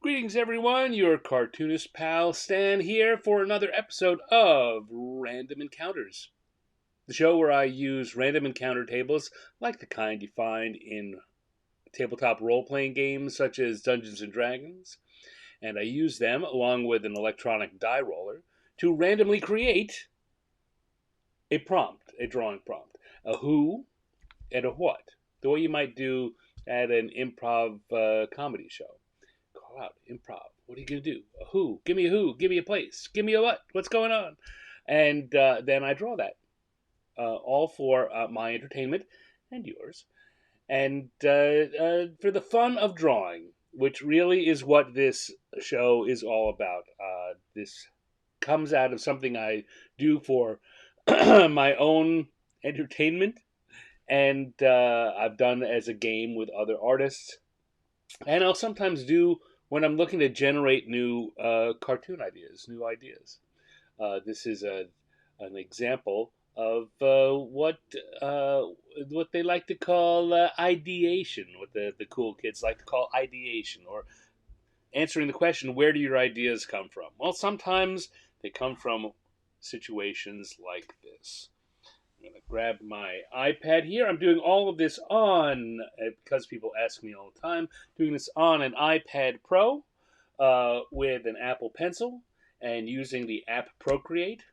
Greetings, everyone. Your cartoonist pal Stan here for another episode of Random Encounters, the show where I use random encounter tables like the kind you find in tabletop role playing games such as Dungeons and Dragons, and I use them along with an electronic die roller to randomly create a drawing prompt, a who and a what, the way you might do at an improv comedy show. Call out improv. What are you gonna do? A who? Give me a who. Give me a place. Give me a what? What's going on? And then I draw that, all for my entertainment and yours, and for the fun of drawing, which really is what this show is all about. This comes out of something I do for my own entertainment, and I've done as a game with other artists, and I'll sometimes do when I'm looking to generate new cartoon ideas, new ideas. This is an example of uh, what they like to call ideation, what the cool kids like to call ideation, or answering the question, where do your ideas come from? Well, sometimes they come from situations like this. I'm going to grab my iPad here. I'm doing all of this on, because people ask me all the time, doing this on an iPad Pro with an Apple Pencil and using the app Procreate.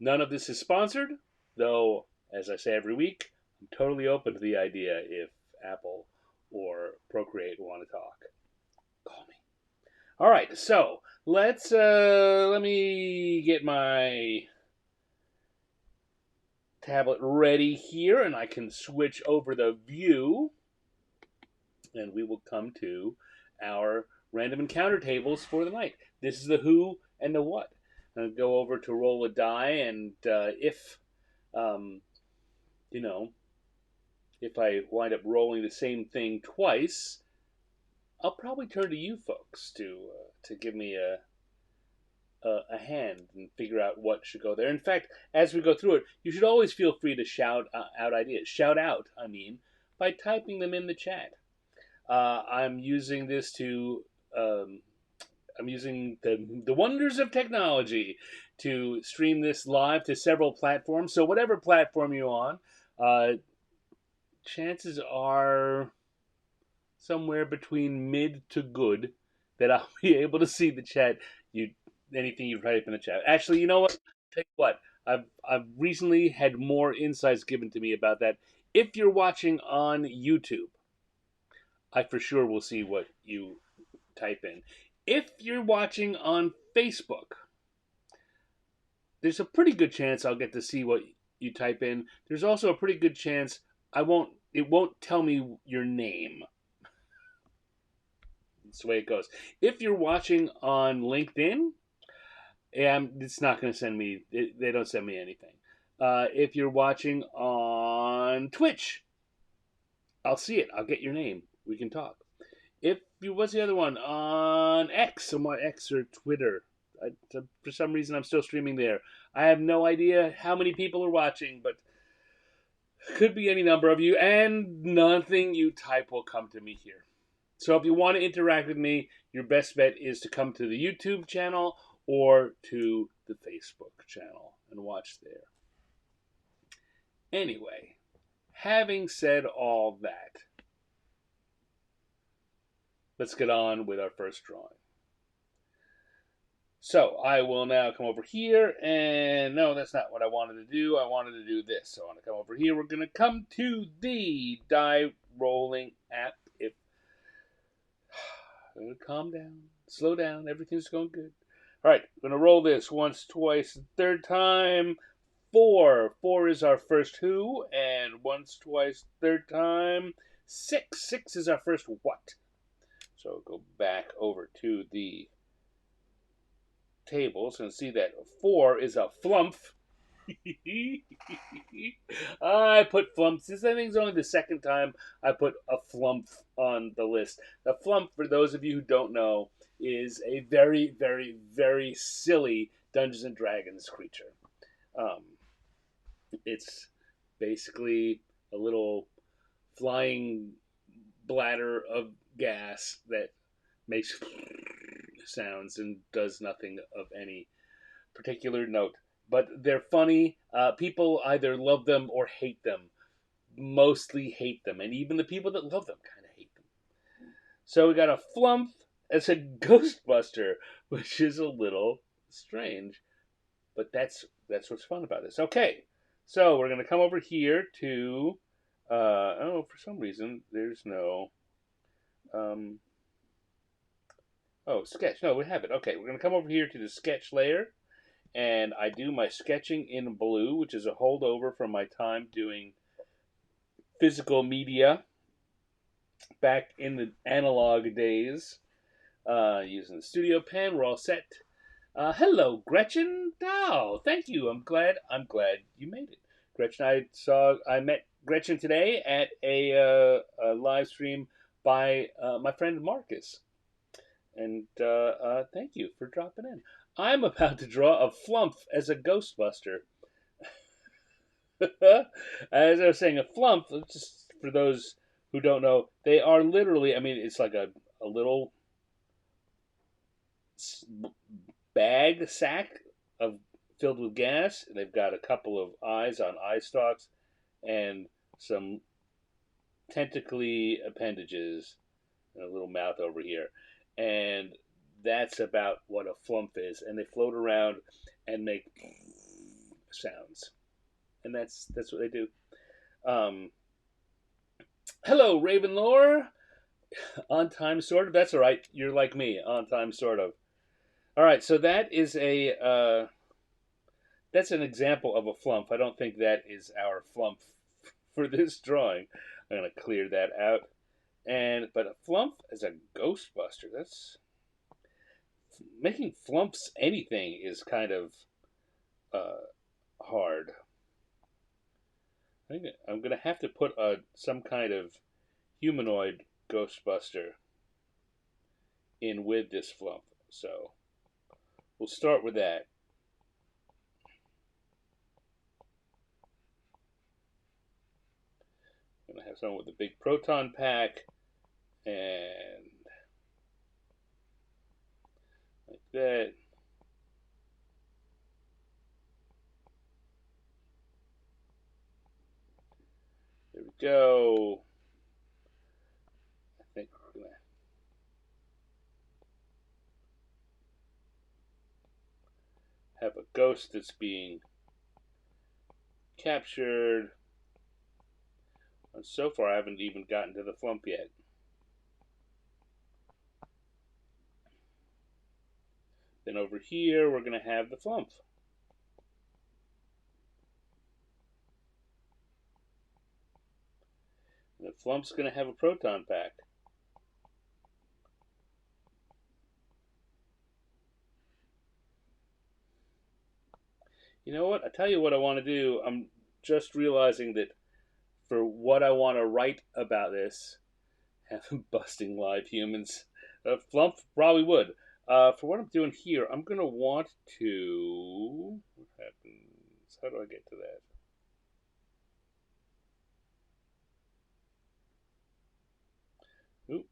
None of this is sponsored, though, as I say every week, I'm totally open to the idea if Apple or Procreate want to talk. Call me. All right, so let me get my tablet ready here, and I can switch over the view, and we will come to our random encounter tables for the night. This is the who and the what. I'm going to go over to roll a die, and if um, you know, if I wind up rolling the same thing twice, I'll probably turn to you folks to give me a hand and figure out what should go there. In fact, as we go through it, you should always feel free to shout out ideas. Shout out, I mean, by typing them in the chat. I'm using this to. I'm using the wonders of technology to stream this live to several platforms. So whatever platform you're on, uh, chances are somewhere between mid to good that I'll be able to see the chat. You anything you type in the chat. Actually, you know what? Tell you what, I've recently had more insights given to me about that. If you're watching on YouTube, I for sure will see what you type in. If you're watching on Facebook, there's a pretty good chance I'll get to see what you type in. There's also a pretty good chance it won't tell me your name. That's the way it goes. If you're watching on LinkedIn, it's not going to send me. They don't send me anything. If you're watching on Twitch, I'll see it. I'll get your name. We can talk. If you, what's the other one on X? Somewhat X or Twitter. For some reason, I'm still streaming there. I have no idea how many people are watching, but could be any number of you, and nothing you type will come to me here. So if you want to interact with me, your best bet is to come to the YouTube channel or to the Facebook channel and watch there. Anyway, having said all that, let's get on with our first drawing. So I will now come over here, and no, that's not what I wanted to do. I wanted to do this. So I want to come over here. We're going to come to the die rolling app. If calm down, slow down, everything's going good. All right, I'm going to roll this once, twice, third time. Four. Four is our first who, and once, twice, third time. Six. Six is our first what. So go back over to the tables and see that four is a flump. I put flump. Since I think it's only the second time I put a flump on the list. The flump, for those of you who don't know, is a very, very, very silly Dungeons and Dragons creature. Um, it's basically a little flying bladder of gas that makes sounds and does nothing of any particular note. But they're funny. People either love them or hate them. Mostly hate them, and even the people that love them kind of hate them. So we got a flump as a Ghostbuster, which is a little strange, but that's what's fun about this. Okay, so we're gonna come over here to. Oh, for some reason there's no. Um, oh, sketch. No, we have it. Okay, we're gonna come over here to the sketch layer, and I do my sketching in blue, which is a holdover from my time doing physical media back in the analog days. Using the studio pen, we're all set. Hello, Gretchen. Oh, thank you. I'm glad you made it, Gretchen. I met Gretchen today at a live stream by my friend Marcus, and thank you for dropping in. I'm about to draw a flump as a Ghostbuster. As I was saying, a flump, just for those who don't know, they are literally, I mean, it's like a little bag sack of filled with gas. They've got a couple of eyes on eye stalks and some tentacly appendages and a little mouth over here. And that's about what a flump is. And they float around and make sounds. And that's what they do. Hello, Ravenlore. On time, sort of. That's all right. You're like me. On time, sort of. All right. So that is that's an example of a flump. I don't think that is our flump for this drawing. I'm gonna clear that out. But a flump as a Ghostbuster. That's making flumps anything is kind of hard. I think I'm gonna have to put some kind of humanoid Ghostbuster in with this flump. So we'll start with that. I'm gonna have someone with a big proton pack and like that. There we go. I think we're gonna have a ghost that's being captured. And so far, I haven't even gotten to the flump yet. Then over here, we're going to have the flump. And the flump's going to have a proton pack. You know what? I tell you what I want to do. I'm just realizing that for what I want to write about this, having busting live humans, flump probably would. For what I'm doing here, I'm going to want to... What happens? How do I get to that? Oop.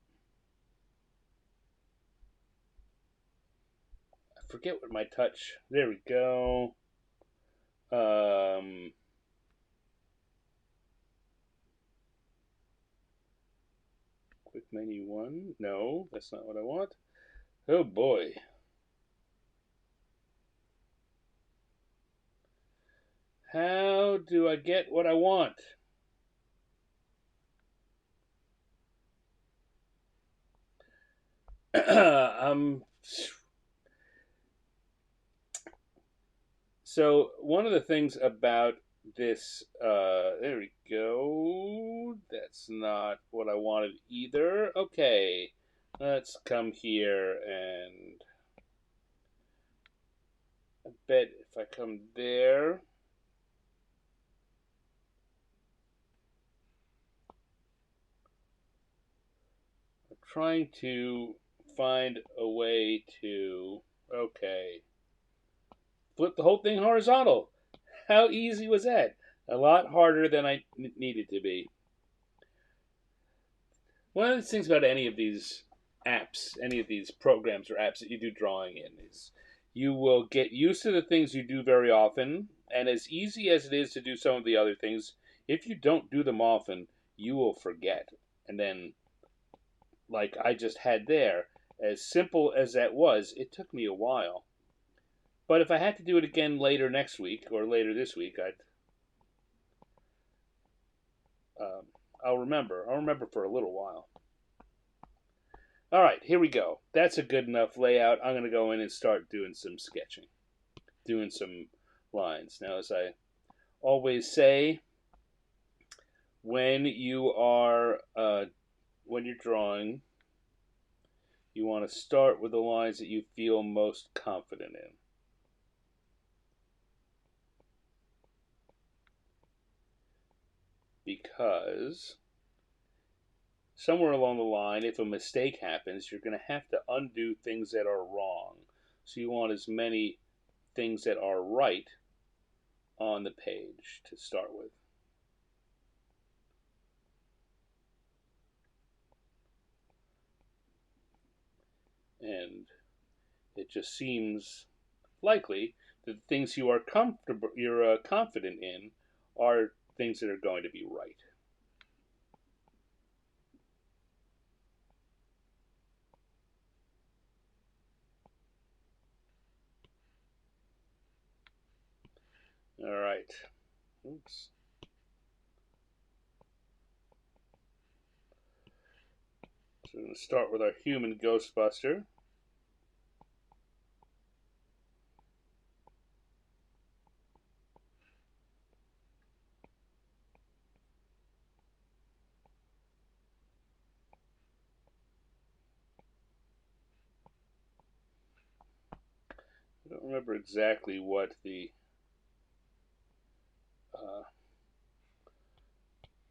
I forget what my touch... There we go. Quick menu 1. No, that's not what I want. Oh boy. How do I get what I want? So one of the things about this, there we go. That's not what I wanted either. Okay, let's come here and I bet if I come there, I'm trying to find a way to, okay, flip the whole thing horizontal. How easy was that? A lot harder than I needed to be. One of the things about any of these apps, any of these programs or apps that you do drawing in, is you will get used to the things you do very often, and as easy as it is to do some of the other things, if you don't do them often, you will forget. And then, like I just had there, as simple as that was, it took me a while. But if I had to do it again later next week or later this week, um, I'll remember. I'll remember for a little while. All right, here we go. That's a good enough layout. I'm going to go in and start doing some sketching, doing some lines. Now, as I always say, when you are when you're drawing, you want to start with the lines that you feel most confident in. Because somewhere along the line, if a mistake happens, you're going to have to undo things that are wrong. So you want as many things that are right on the page to start with. And it just seems likely that the things you're confident in, are things that are going to be right. All right. Oops. So we're going to start with our human Ghostbuster. I don't remember exactly what uh,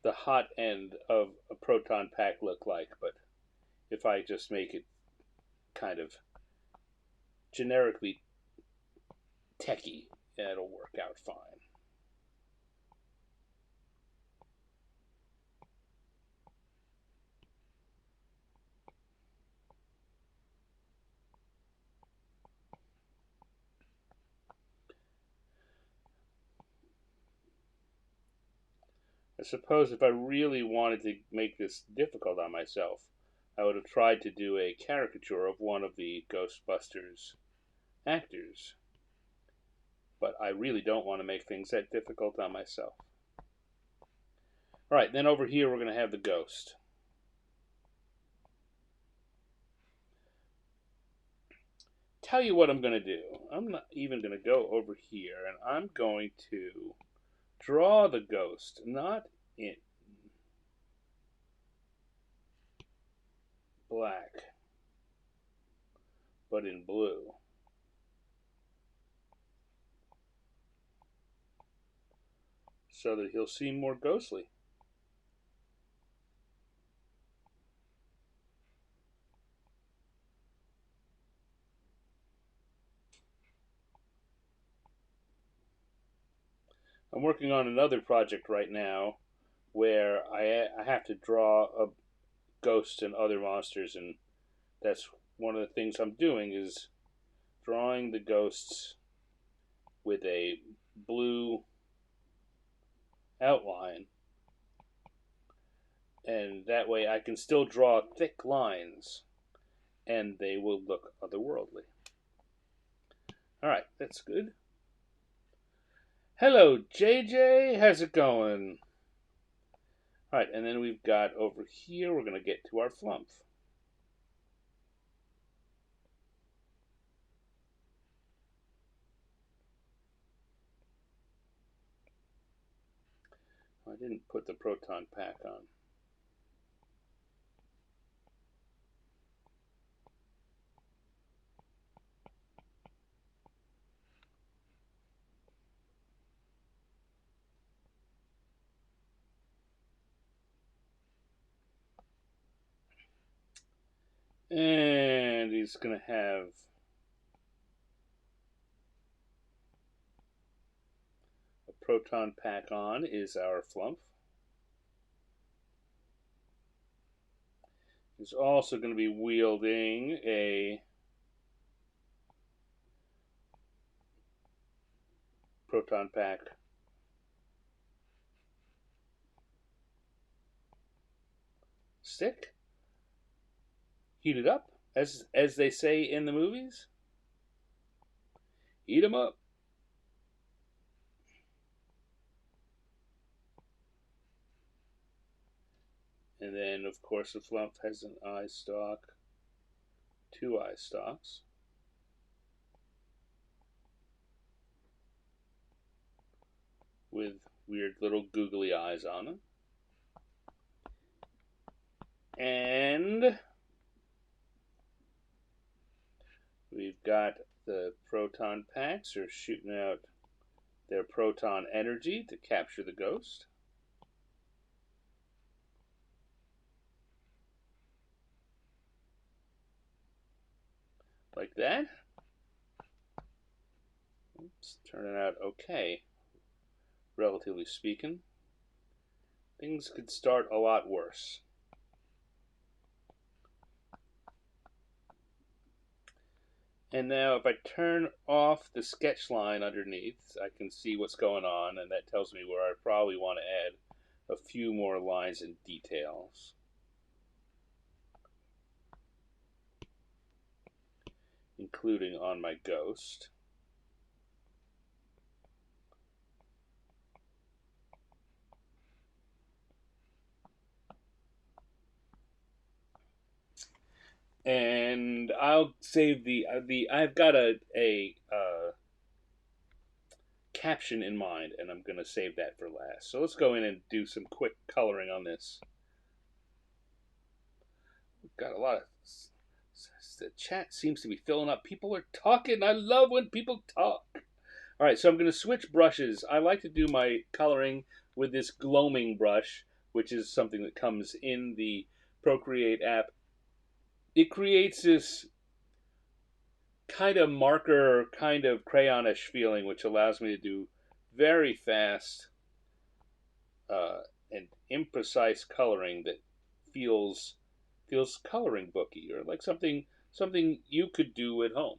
the hot end of a proton pack looked like, but if I just make it kind of generically techy, it'll work out fine. I suppose if I really wanted to make this difficult on myself, I would have tried to do a caricature of one of the Ghostbusters actors. But I really don't want to make things that difficult on myself. All right, then over here we're going to have the ghost. Tell you what I'm going to do. I'm not even going to go over here, and I'm going to draw the ghost, not in black, but in blue. So that he'll seem more ghostly. I'm working on another project right now where I have to draw a ghosts and other monsters, and that's one of the things I'm doing is drawing the ghosts with a blue outline, and that way I can still draw thick lines and they will look otherworldly. Alright, that's good. Hello, JJ. How's it going? Alright, and then we've got over here, we're going to get to our flump. I didn't put the proton pack on. And he's going to have a proton pack on is our flump. is also going to be wielding a proton pack. Stick? Heat it up, as they say in the movies. Heat 'em up. And then, of course, the flump has an eye stalk, two eye stalks. With weird little googly eyes on them. And we've got the proton packs are shooting out their proton energy to capture the ghost. Like that. It's turning out okay, relatively speaking. Things could start a lot worse. And now if I turn off the sketch line underneath, I can see what's going on, and that tells me where I probably want to add a few more lines and details. Including on my ghost. And I'll save the I've got a caption in mind, and I'm gonna save that for last. So let's go in and do some quick coloring on this. We've got a lot of the chat seems to be filling up. People are talking. I love when people talk. All right, so I'm gonna switch brushes. I like to do my coloring with this gloaming brush, which is something that comes in the Procreate app. It creates this kind of marker, kind of crayonish feeling, which allows me to do very fast and imprecise coloring that feels coloring booky, or like something you could do at home.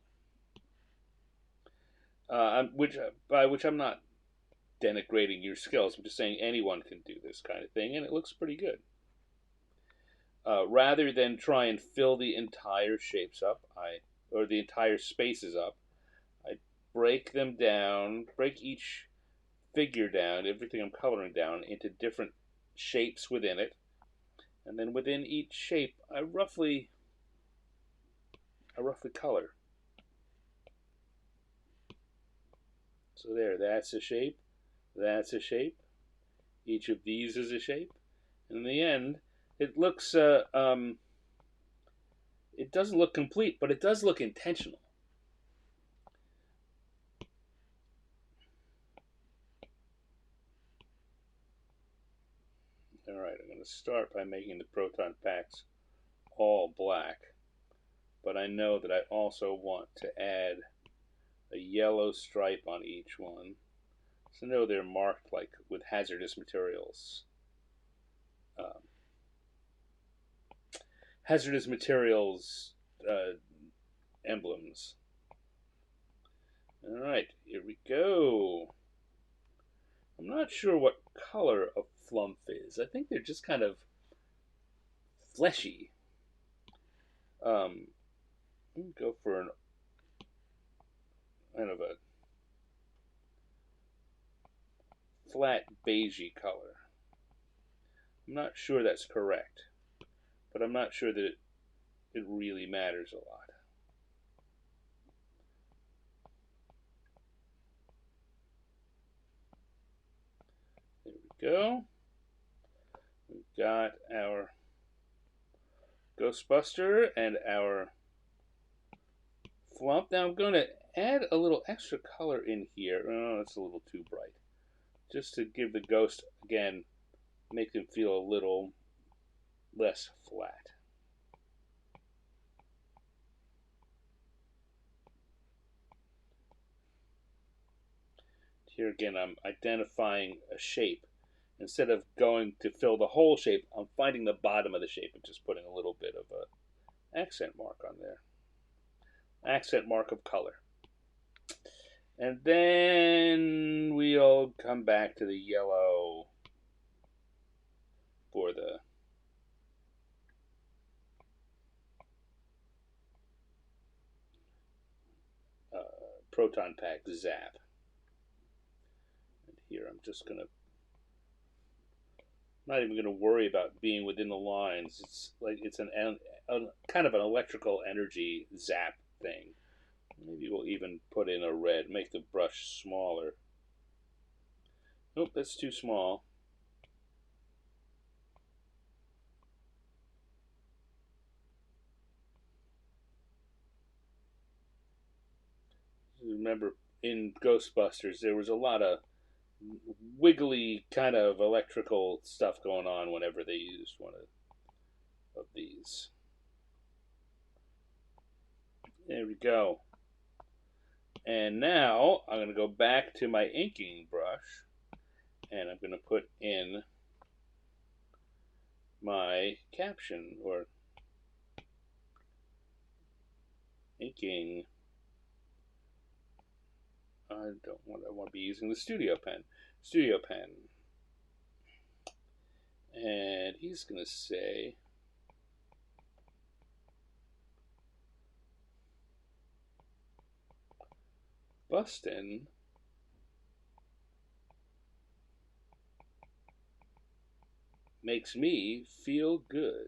By which I'm not denigrating your skills. I'm just saying anyone can do this kind of thing, and it looks pretty good. Rather than try and fill the entire shapes up, or the entire spaces up, I break them down, break each figure down, everything I'm coloring down, into different shapes within it, and then within each shape, I roughly color. So there, that's a shape, that's a shape. Each of these is a shape, and in the end, it looks. It doesn't look complete, but it does look intentional. All right, I'm going to start by making the proton packs all black, but I know that I also want to add a yellow stripe on each one. So I know they're marked like with hazardous materials. Hazardous materials emblems. All right, here we go. I'm not sure what color a flump is. I think they're just kind of fleshy. Go for an kind of a flat beigey color. I'm not sure that's correct, but I'm not sure that it really matters a lot. There we go. We've got our Ghostbuster and our flump. Now I'm going to add a little extra color in here. Oh, it's a little too bright. Just to give the ghost, again, make them feel a little less flat. Here again, I'm identifying a shape, instead of going to fill the whole shape, I'm finding the bottom of the shape and just putting a little bit of a accent mark on there. Accent mark of color. And then we'll come back to the yellow for the proton pack zap. And here I'm just going to, not even going to worry about being within the lines. It's like it's an kind of an electrical energy zap thing. Maybe we'll even put in a red, make the brush smaller. Nope, that's too small. Remember, in Ghostbusters, there was a lot of wiggly kind of electrical stuff going on whenever they used one of these. There we go. And now I'm going to go back to my inking brush and I'm going to put in my caption or inking. I want to be using the studio pen. And he's going to say, Bustin' makes me feel good.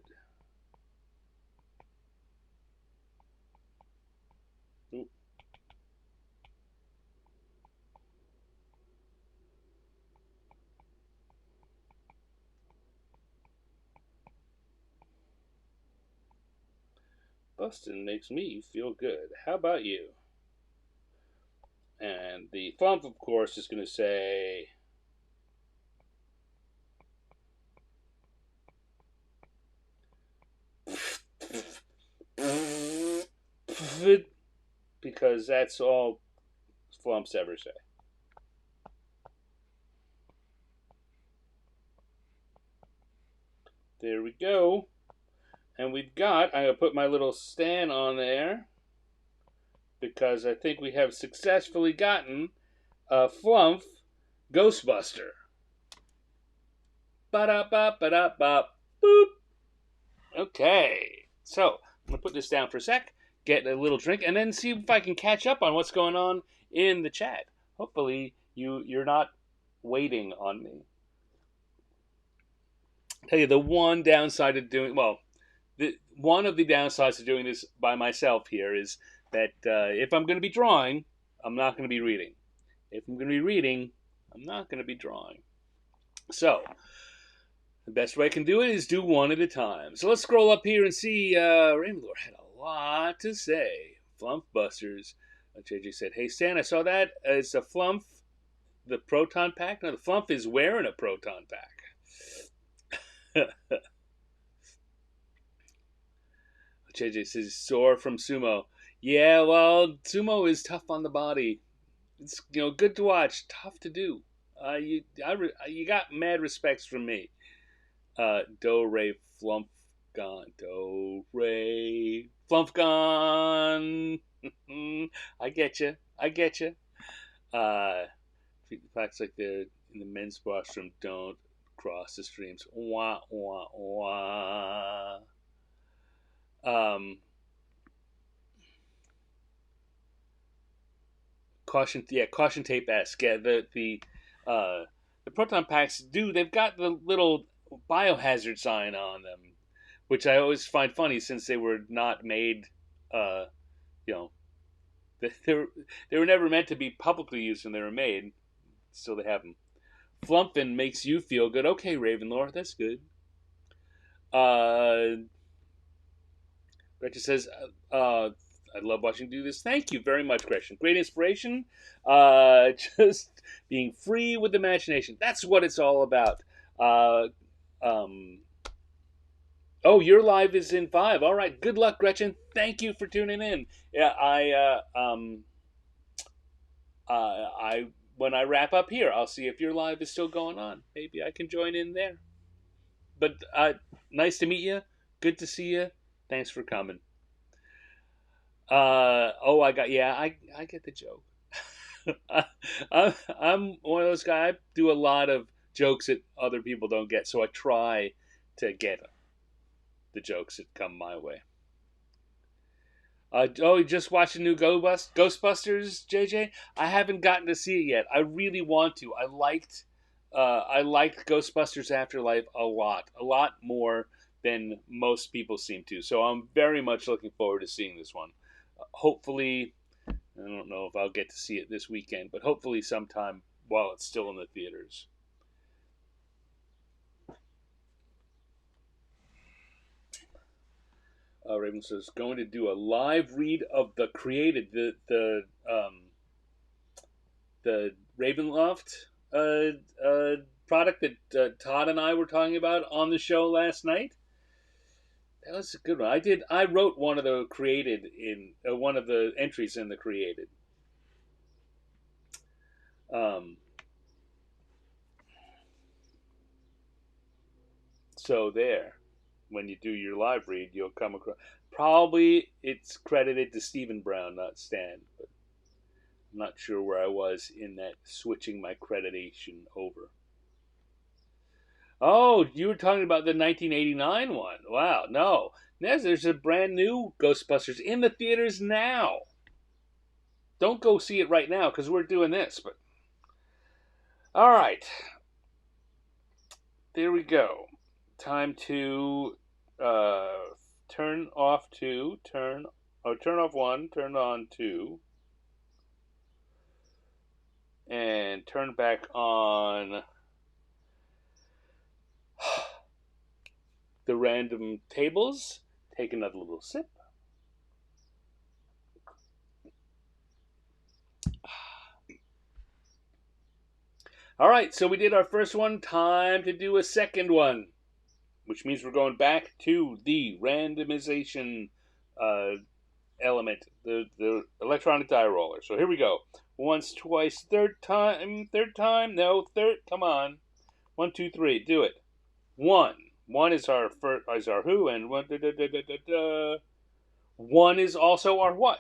Oop. Bustin' makes me feel good. How about you? And the flump, of course, is going to say, because that's all flumps ever say. There we go. And we've got, I'm going to put my little stand on there because I think we have successfully gotten a flump Ghostbuster. Ba-da-ba-ba-da-ba. Boop. Okay. So, I'm going to put this down for a sec, get a little drink, and then see if I can catch up on what's going on in the chat. Hopefully, you're not waiting on me. I'll tell you, the one downside of doing, one of the downsides of doing this by myself here is that if I'm going to be drawing, I'm not going to be reading. If I'm going to be reading, I'm not going to be drawing. So, the best way I can do it is do one at a time. So let's scroll up here and see. Raymond Lord had a lot to say. Flump Busters. JJ said, "Hey Stan, I saw that. It's a flump, the proton pack. No, the flump is wearing a proton pack." JJ says, "Sore from sumo." Yeah, well, sumo is tough on the body. It's good to watch, tough to do. You got mad respects from me. Do Re Flump Gone. Do Re Flump Gone. I get you. Facts like they're in the men's washroom don't cross the streams. Wah, wah, wah. Caution tape-esque. Yeah, the proton packs they've got the little biohazard sign on them, which I always find funny since they were not made, you know, they were never meant to be publicly used when they were made. Still, they have them. Flumpin' makes you feel good. Okay, Ravenlore, that's good. Gretchen says, I love watching you do this. Thank you very much, Gretchen. Great inspiration. Just being free with imagination. That's what it's all about. Oh, your live is in 5. All right. Good luck, Gretchen. Thank you for tuning in. Yeah, I when I wrap up here, I'll see if your live is still going on. Maybe I can join in there. But nice to meet you. Good to see you. Thanks for coming. Oh, I get the joke. I'm one of those guys. I do a lot of jokes that other people don't get, so I try to get the jokes that come my way. You just watched the new Ghostbusters, JJ? I haven't gotten to see it yet. I really want to. I liked Ghostbusters Afterlife a lot more than most people seem to. So I'm very much looking forward to seeing this one. Hopefully, I don't know if I'll get to see it this weekend, but hopefully sometime while it's still in the theaters. Raven says going to do a live read of the created the Ravenloft product that Todd and I were talking about on the show last night. That was a good one. I wrote one of the created in one of the entries in the created. Um, so there, when you do your live read, you'll come across. Probably it's credited to Stephen Brown, not Stan. But I'm not sure where I was in that switching my creditation over. Oh, you were talking about the 1989 one. Wow, no. There's a brand new Ghostbusters in the theaters now. Don't go see it right now because we're doing this. But all right, there we go. Time to turn off two, turn off one, turn on two, and turn back on the random tables. Take another little sip. All right, so we did our first one. Time to do a second one, which means we're going back to the randomization element, the electronic die roller. So here we go. Once, twice, third time. No, third. Come on. 1, 2, 3. Do it. One. One is our first, is our who, and one. One is also our what.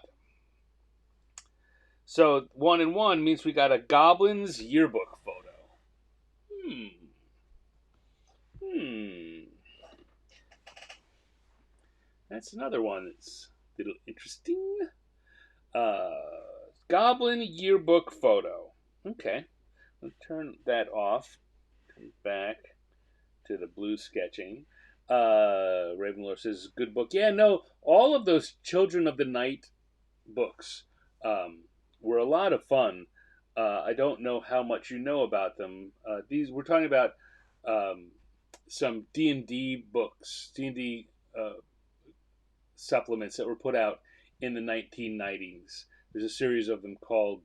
So 1 and 1 means we got a Goblin's yearbook photo. Hmm. That's another one that's a little interesting. Goblin yearbook photo. Okay. Let's turn that off. Come back to the blue sketching. Ravenlore says, good book. Yeah, no, all of those Children of the Night books were a lot of fun. I don't know how much you know about them. These we're talking about some D&D books, D&D supplements that were put out in the 1990s. There's a series of them called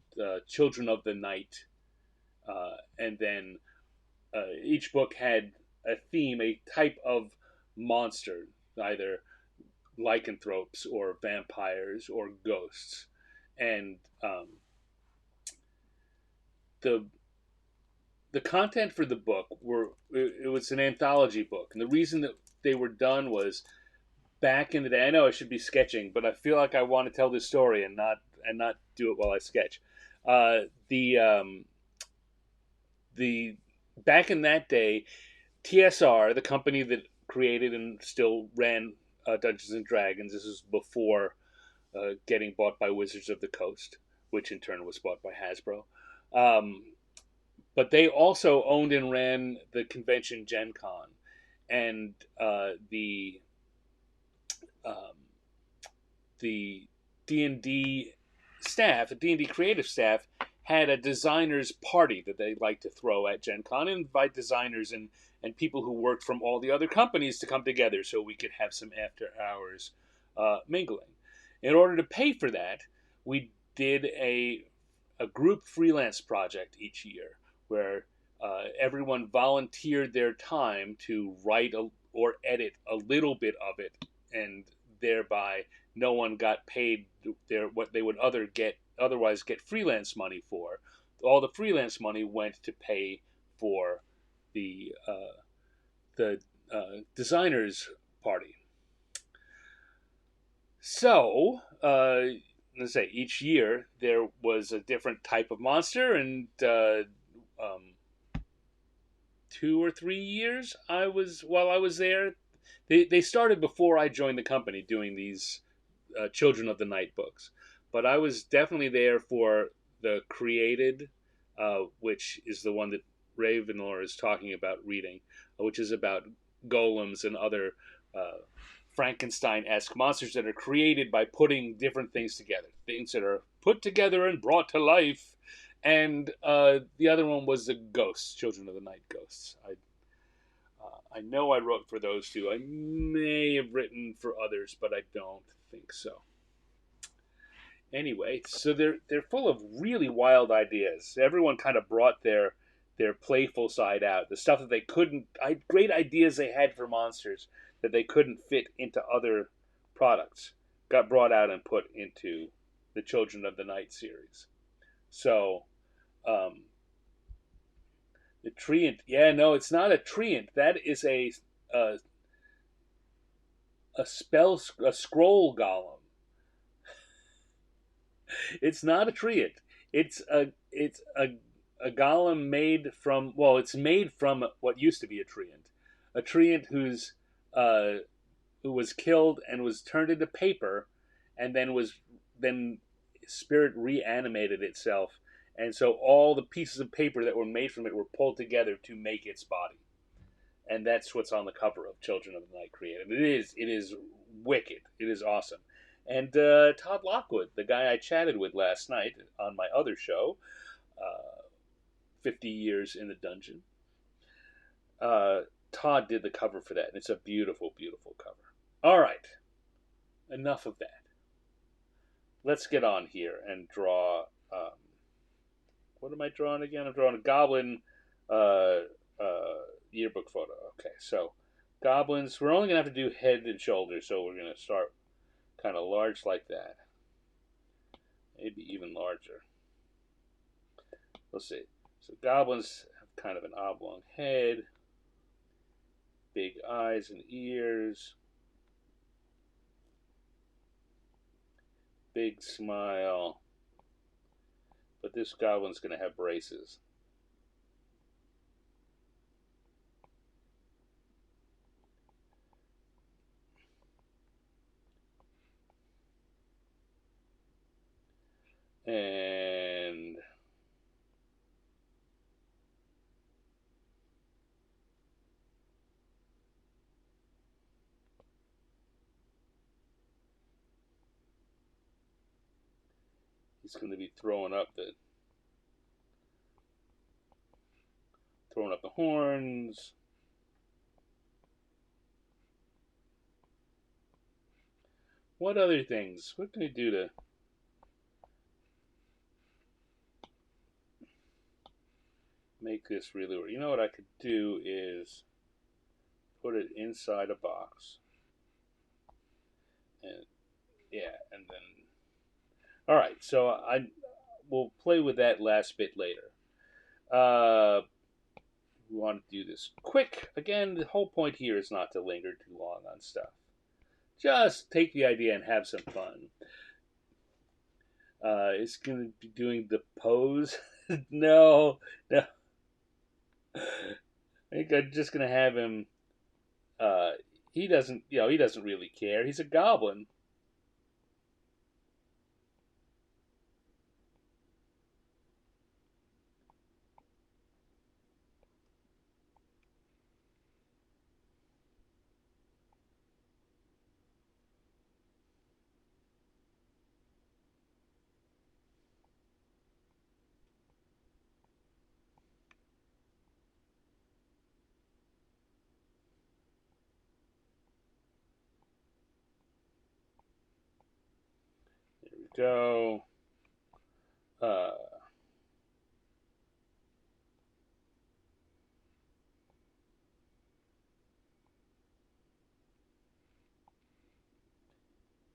Children of the Night, and then each book had a theme, a type of monster, either lycanthropes or vampires or ghosts, and the content for the book it was an anthology book, and the reason that they were done was back in the day. I know I should be sketching, but I feel like I want to tell this story and not do it while I sketch. The back in that day, TSR, the company that created and still ran Dungeons and Dragons, this is before getting bought by Wizards of the Coast, which in turn was bought by Hasbro. But they also owned and ran the convention Gen Con, and the D&D staff, the D&D creative staff, had a designers party that they like to throw at Gen Con and invite designers and people who worked from all the other companies to come together so we could have some after hours mingling. In order to pay for that, we did a group freelance project each year where everyone volunteered their time to write or edit a little bit of it, and thereby no one got paid what they would otherwise get freelance money for, all the freelance money went to pay for the designers party. So, let's say each year there was a different type of monster, and um, 2 or 3 years while I was there. They started before I joined the company doing these Children of the Night books, but I was definitely there for the created, which is the one that Ravenor is talking about reading, which is about golems and other uh, Frankenstein-esque monsters that are created by putting different things together, things that are put together and brought to life. And the other one was the ghosts, Children of the Night ghosts. I know I wrote for those two. I may have written for others, but I don't think so. Anyway, so they're full of really wild ideas. Everyone kind of brought their playful side out. The stuff that they couldn't, great ideas they had for monsters that they couldn't fit into other products, got brought out and put into the Children of the Night series. So, um, the treant, yeah, no, it's not a treant. That is a a scroll golem. It's not a treant. It's a golem made from, well, it's made from what used to be a treant uh, who was killed and was turned into paper, and then spirit reanimated itself, and so all the pieces of paper that were made from it were pulled together to make its body, and that's what's on the cover of Children of the Night created. It is wicked. It is awesome. And Todd Lockwood, the guy I chatted with last night on my other show, 50 Years in the Dungeon, uh, Todd did the cover for that, and it's a beautiful, beautiful cover. All right, enough of that. Let's get on here and draw. What am I drawing again? I'm drawing a goblin uh, yearbook photo. Okay, so goblins. We're only gonna have to do head and shoulders, so we're gonna start kind of large like that. Maybe even larger. Let's see. So goblins have kind of an oblong head, big eyes and ears, big smile. But this goblin's going to have braces. And he's going to be throwing up the horns. What other things? What can we do to make this really work? You know what I could do is put it inside a box. And yeah, and then all right. So I will play with that last bit later. Uh, we want to do this quick. Again, the whole point here is not to linger too long on stuff. Just take the idea and have some fun. It's going to be doing the pose. No, no. I think I'm just going to have him. Uh, he doesn't really care. He's a goblin. There we go. Uh,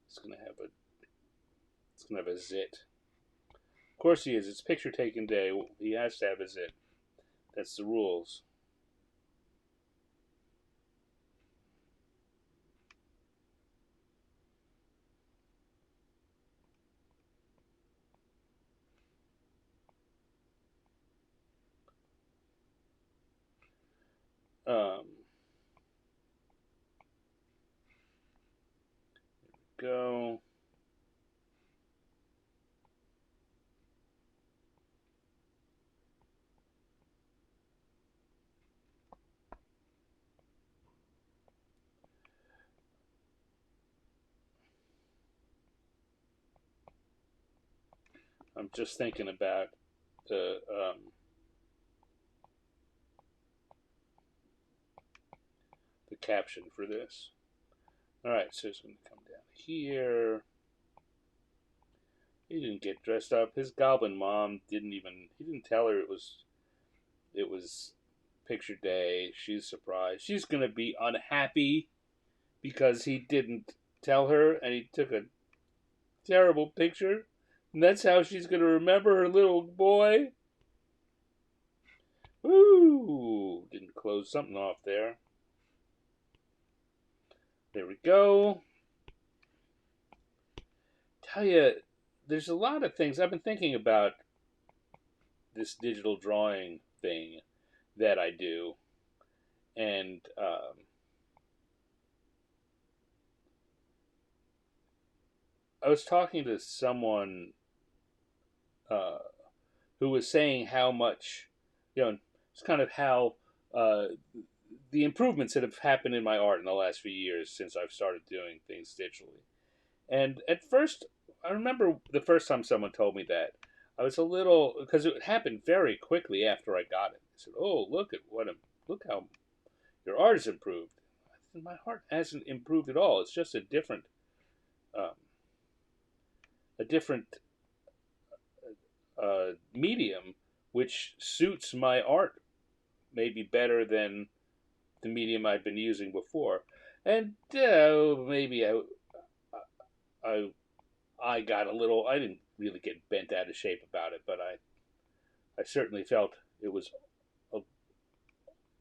it's gonna have a zit. course he is. It's picture taking day. He has to have his it. That's the rules. Um, go. I'm just thinking about the caption for this. All right, so it's going to come down here. He didn't get dressed up. His goblin mom didn't even. He didn't tell her it was picture day. She's surprised. She's gonna be unhappy because he didn't tell her, and he took a terrible picture. And that's how she's gonna remember her little boy. Ooh, didn't close something off there. There we go. Tell you, there's a lot of things I've been thinking about this digital drawing thing that I do, and I was talking to someone uh, who was saying how much, it's kind of how uh, the improvements that have happened in my art in the last few years since I've started doing things digitally. And at first, I remember the first time someone told me that, I was a little, because it happened very quickly after I got it. I said, "Oh, look how your art has improved." I said, "My art hasn't improved at all. It's just um, a different medium, which suits my art maybe better than the medium I'd been using before." And maybe I I got a little. I didn't really get bent out of shape about it, but I certainly felt it was a,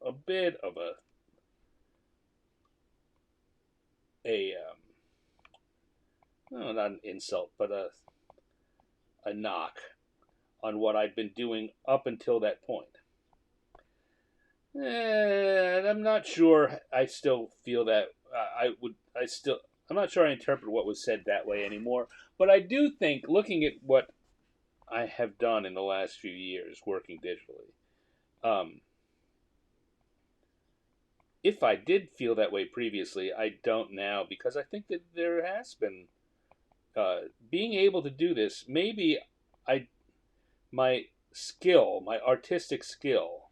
a bit of a no, not an insult, but a knock on what I'd been doing up until that point. And I'm not sure. I still feel that I would. I still. I'm not sure I interpret what was said that way anymore. But I do think, looking at what I have done in the last few years working digitally, um, if I did feel that way previously, I don't now, because I think that there has been being able to do this. Maybe I my my artistic skill,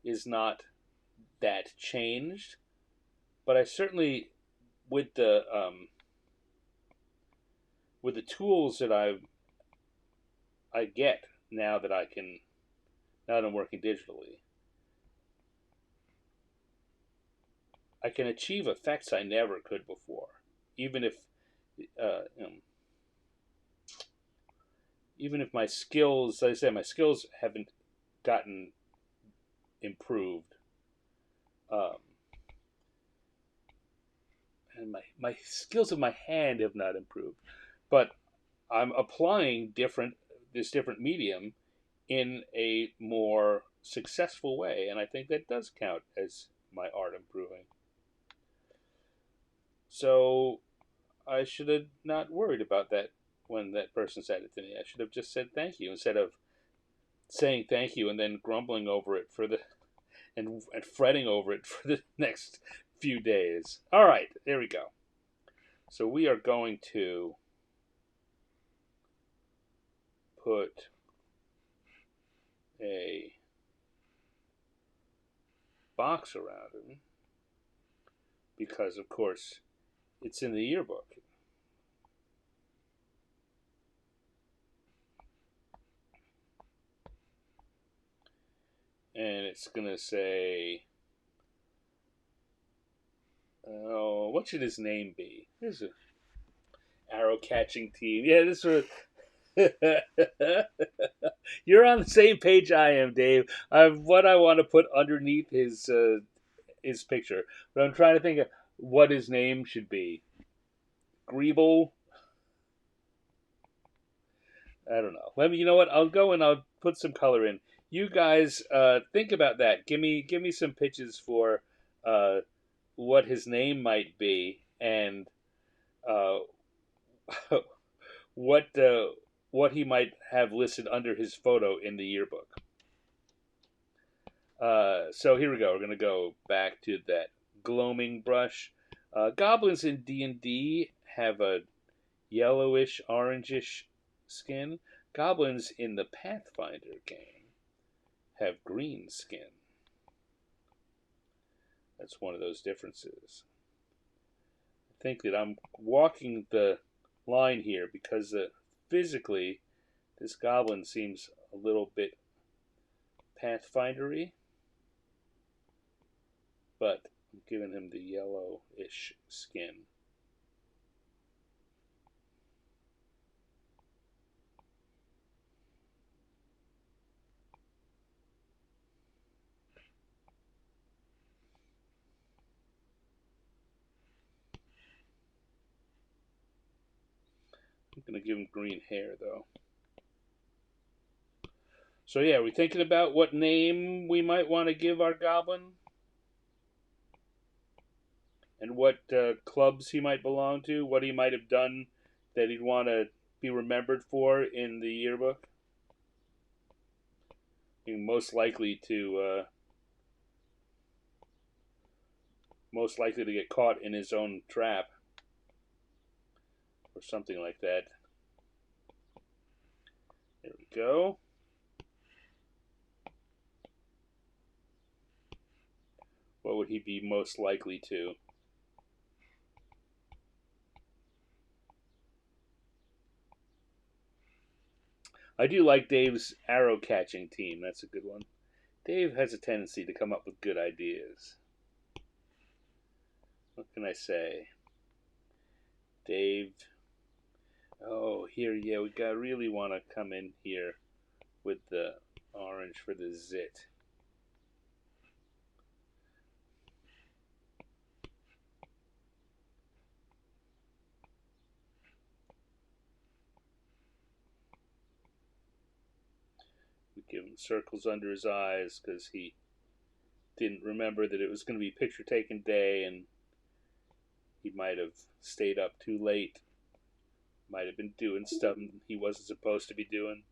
is not that changed, but I certainly, with the tools that I get now that now that I'm working digitally, I can achieve effects I never could before, even if uh, you know, even if my skills, like I say, my skills haven't gotten improved, um, and my skills of my hand have not improved, but I'm applying different medium in a more successful way, and I think that does count as my art improving. So I should have not worried about that when that person said it to me. I should have just said thank you instead of saying thank you and then grumbling over it and fretting over it for the next few days. All right, there we go. So we are going to put a box around it because, of course, it's in the yearbook. And it's going to say, oh, what should his name be? There's a arrow catching team. Yeah, this sort of. You're on the same page I am, Dave. What I want to put underneath his picture, but I'm trying to think of what his name should be. Greeble. I don't know. Let me. You know what? I'll go and I'll put some color in. You guys, think about that. Give me some pitches for uh, what his name might be, and uh, what uh, what he might have listed under his photo in the yearbook. So here we go. We're gonna go back to that gloaming brush. Goblins in D&D have a yellowish, orangish skin. Goblins in the Pathfinder game have green skin. That's one of those differences. I think that I'm walking the line here because physically, this goblin seems a little bit Pathfindery, but I'm giving him the yellowish skin. I'm gonna give him green hair though. So yeah, we thinking about what name we might want to give our goblin, and what clubs he might belong to, what he might have done that he'd want to be remembered for in the yearbook. Most likely to get caught in his own trap or something like that. There we go. What would he be most likely to? I do like Dave's arrow catching team. That's a good one. Dave has a tendency to come up with good ideas. What can I say? Dave. Oh, here, yeah, we got really want to come in here with the orange for the zit. We give him circles under his eyes because he didn't remember that it was going to be picture taking day, and he might have stayed up too late. Might have been doing stuff he wasn't supposed to be doing.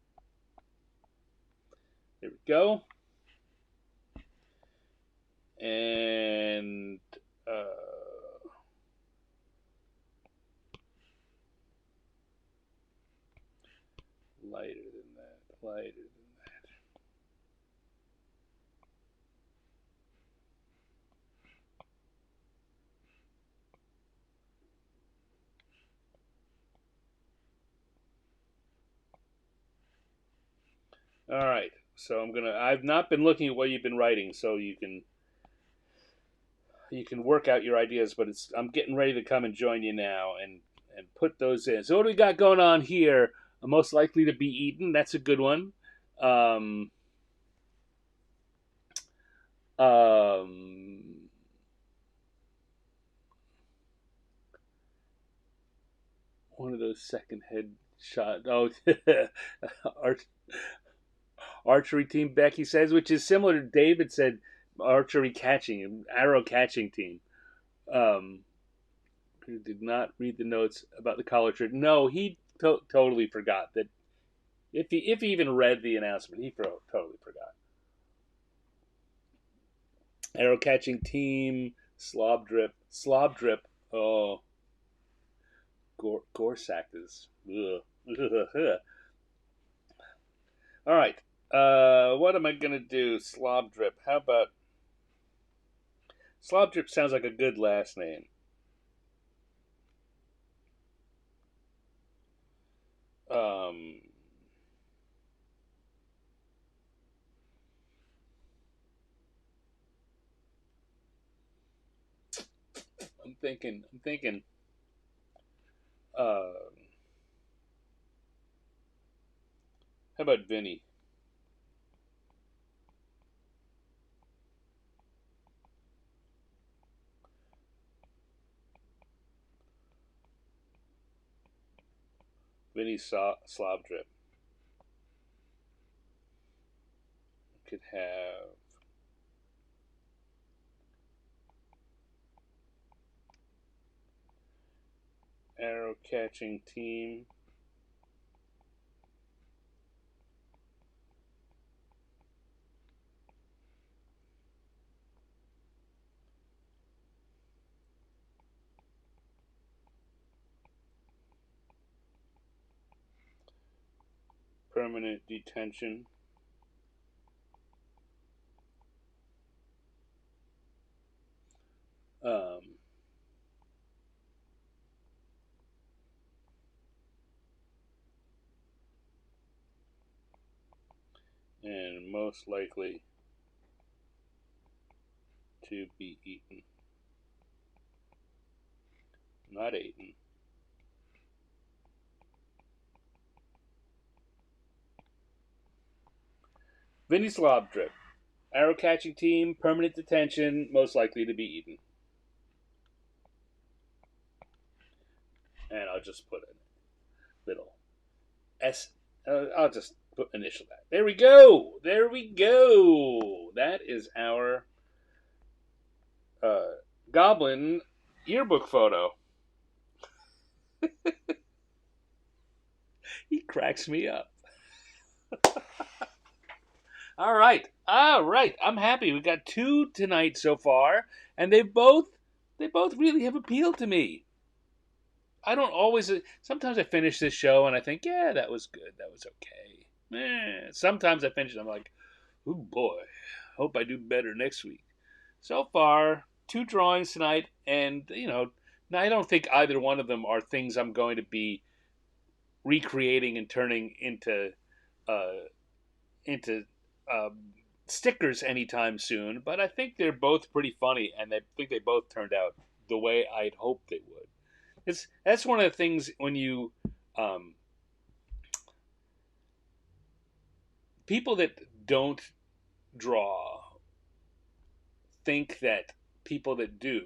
There we go. And lighter than that. Lighter than that. All right. So I've not been looking at what you've been writing, so you can work out your ideas. But I'm getting ready to come and join you now and put those in. So what do we got going on here? Most likely to be eaten. That's a good one. Um, um, one of those second head shot. Oh, archery team. Becky says, which is similar to David said, archery catching, arrow catching team. Um, who did not read the notes about the collar shirt. No, he totally forgot that. If he even read the announcement, he totally forgot. Arrow catching team, slob drip. Oh, Gorsak is. Ugh. All right. What am I gonna do? Slob drip. How about slob drip? Sounds like a good last name. Um, I'm thinking. I'm thinking. Uh, How about Vinny? Vinny Slob Drip. Could have arrow catching team. Permanent detention. Um, and most likely to be eaten. Not eaten. Vinny Slob Drip. Arrow catching team, permanent detention, most likely to be eaten. And I'll just put a little S. I'll just put initial that. There we go. There we go. That is our Goblin yearbook photo. He cracks me up. All right. All right. I'm happy. We got two tonight so far, and they both really have appealed to me. I don't always. Sometimes I finish this show and I think, yeah, that was good. That was okay. Sometimes I finish and I'm like, oh boy, hope I do better next week. So far, two drawings tonight, and I don't think either one of them are things I'm going to be recreating and turning uh, into stickers anytime soon. But I think they're both pretty funny, and I think they both turned out the way I'd hoped they would. That's one of the things when you um, people that don't draw think that people that do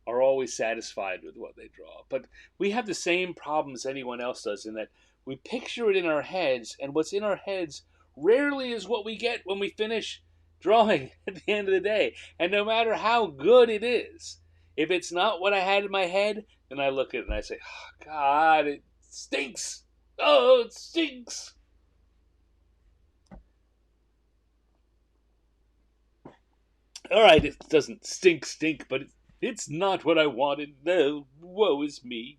are always satisfied with what they draw. But we have the same problems anyone else does in that we picture it in our heads, and what's in our heads rarely is what we get when we finish drawing at the end of the day. And no matter how good it is, if it's not what I had in my head, then I look at it and I say, oh, God, it stinks. Oh, it stinks. All right, it doesn't stink, but it's not what I wanted. No, woe is me.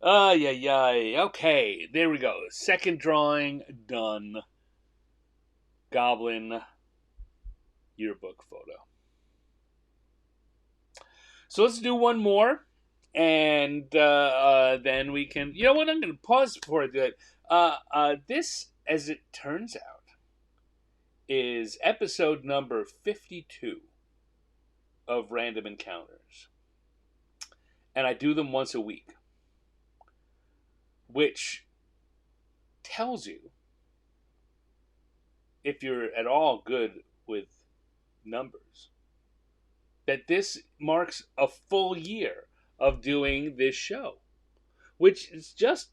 Ay, ay, ay. Okay, there we go. Second drawing done. Goblin yearbook photo. So let's do one more, and then we can. You know what? I'm going to pause before I do it. This, as it turns out, is episode number 52 of Random Encounters, and I do them once a week, which tells you if you're at all good with numbers that this marks a full year of doing this show, which is just,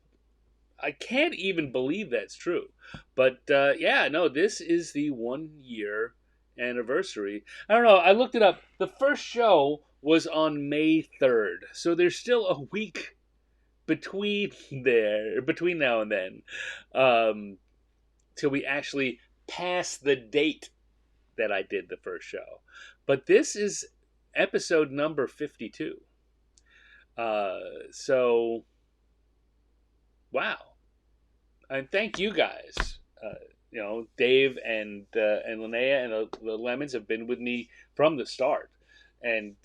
I can't even believe that's true. But yeah, no, this is the 1 year anniversary. I don't know. I looked it up. The first show was on May 3rd, so there's still a week between now and then, till we actually pass the date that I did the first show. But this is episode number 52. So wow, and thank you guys. Dave and Linnea and the Lemons have been with me from the start, and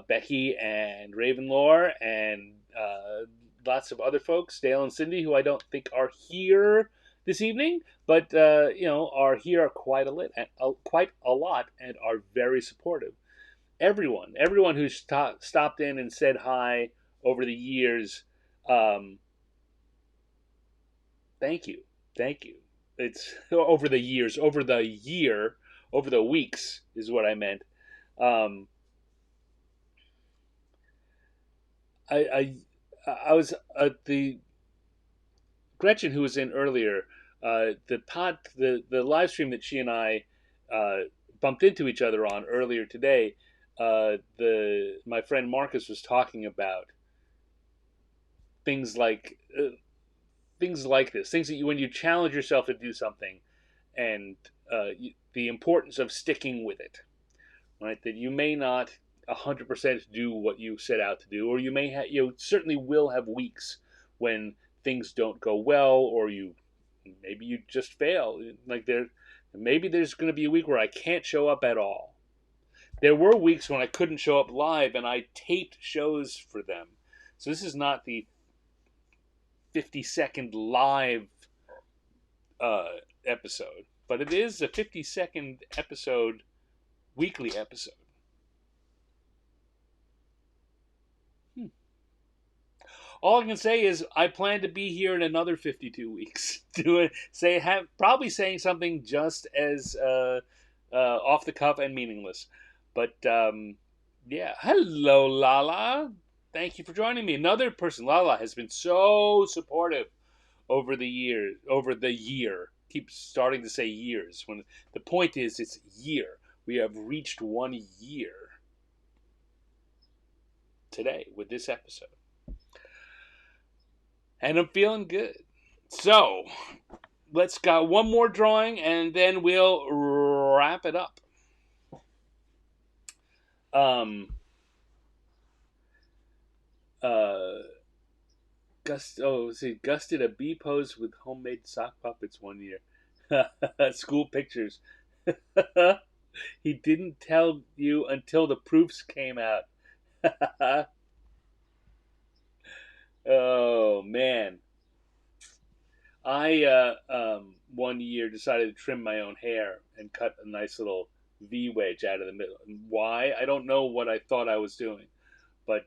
Becky and Ravenlore and lots of other folks, Dale and Cindy, who I don't think are here this evening, but are here quite a lot, and are very supportive. Everyone who's stopped in and said hi over the years. Um, Thank you, thank you. It's over the years, over the year, over the weeks is what I meant. Um, I was the Gretchen who was in earlier. The live stream that she and I uh, bumped into each other on earlier today. The My friend Marcus was talking about things like things like this, things that when you challenge yourself to do something, and the importance of sticking with it, right? That you may not 100% do what you set out to do, or you certainly will have weeks when things don't go well, or maybe you just fail. Like maybe there's going to be a week where I can't show up at all. There were weeks when I couldn't show up live, and I taped shows for them. So this is not the 50-second live uh, episode, but it is a 50-second episode, weekly episode. Hmm. All I can say is I plan to be here in another 52 weeks. Probably saying something just as off the cuff and meaningless. But yeah, hello, Lala. Thank you for joining me. Another person, Lala, has been so supportive over the years. Over the year, keep starting to say years when the point is it's year. We have reached 1 year today with this episode. And I'm feeling good. So, let's got one more drawing and then we'll wrap it up. Um, Gus did a bee pose with homemade sock puppets 1 year. School pictures. He didn't tell you until the proofs came out. Oh man. I 1 year decided to trim my own hair and cut a nice little V wedge out of the middle. Why? I don't know what I thought I was doing, but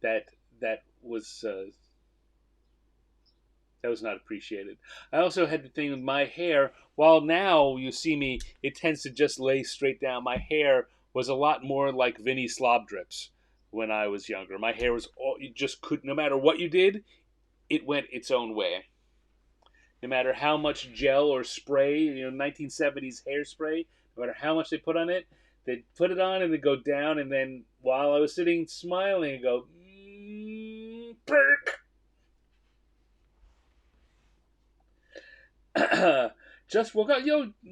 that that was that was not appreciated. I also had the thing with my hair. While now you see me, it tends to just lay straight down. My hair was a lot more like Vinny Slob Drips when I was younger. My hair was all you just could. No matter what you did, it went its own way. No matter how much gel or spray, 1970s hairspray, no matter how much they put on it, they'd put it on and it'd go down, and then while I was sitting smiling, it'd go, perk. Just woke up.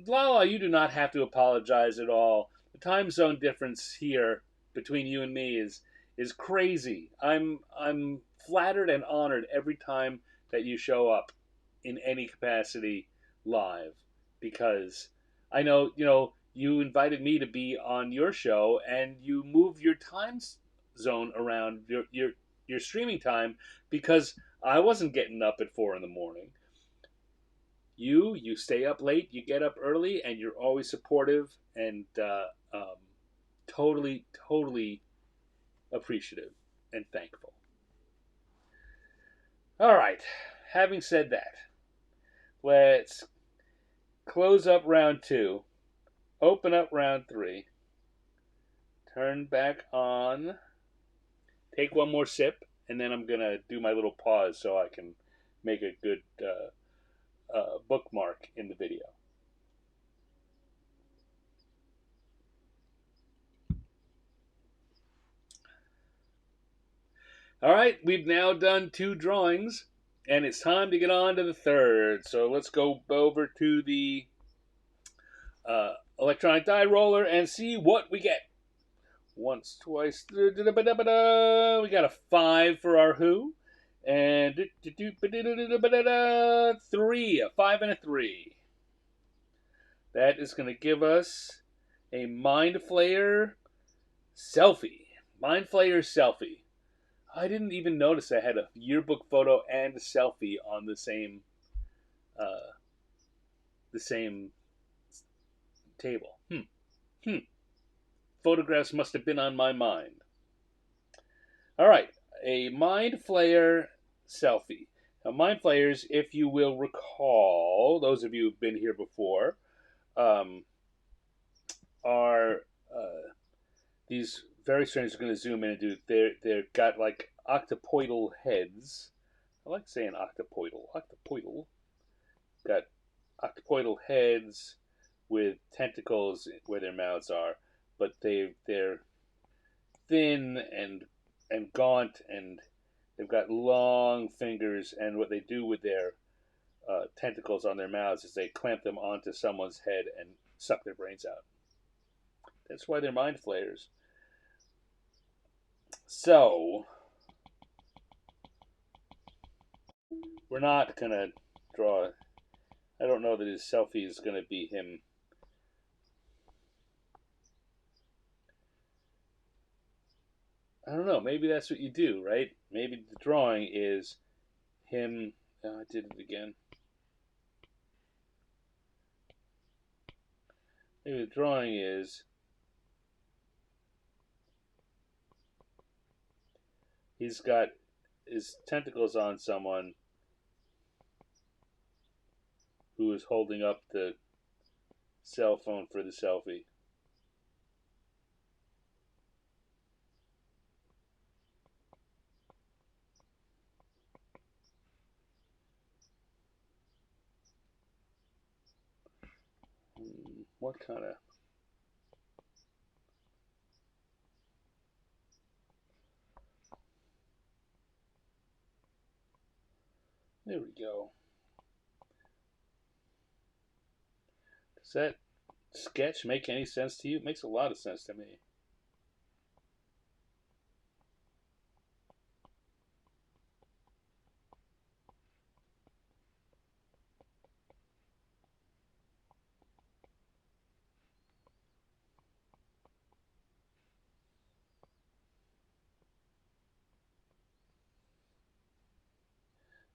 Lala, you do not have to apologize at all. The time zone difference here between you and me is crazy. I'm flattered and honored every time that you show up in any capacity live, because I know you invited me to be on your show and you move your time zone around your streaming time because I wasn't getting up at 4 in the morning. You stay up late, you get up early, and you're always supportive and totally appreciative and thankful. All right, having said that, let's close up round 2, open up round 3, turn back on, take one more sip, and then I'm going to do my little pause so I can make a good bookmark in the video. All right, we've now done 2 drawings, and it's time to get on to the third. So let's go over to the electronic die roller and see what we get. Once, twice, we got a 5 for our Who, and 3, a 5 and a 3. That is going to give us a Mind Flayer selfie. Mind Flayer selfie. I didn't even notice I had a yearbook photo and a selfie on the same table. Photographs must have been on my mind. All right, A mind flayer selfie. Now, mind flayers, if you will recall, those of you who've been here before, um, are these very strange. We're going to zoom in and do. They're got like octopoidal heads. I like saying octopoidal. Octopoidal got octopoidal heads with tentacles where their mouths are, but they're thin and gaunt, and they've got long fingers. And what they do with their tentacles on their mouths is they clamp them onto someone's head and suck their brains out. That's why they're mind flayers. So we're not gonna draw. I don't know that his selfie is gonna be him. I don't know. Maybe that's what you do, right? Maybe the drawing is him. Oh, I did it again. Maybe the drawing is he's got his tentacles on someone who is holding up the cell phone for the selfie. What kind of. There we go. Does that sketch make any sense to you? It makes a lot of sense to me.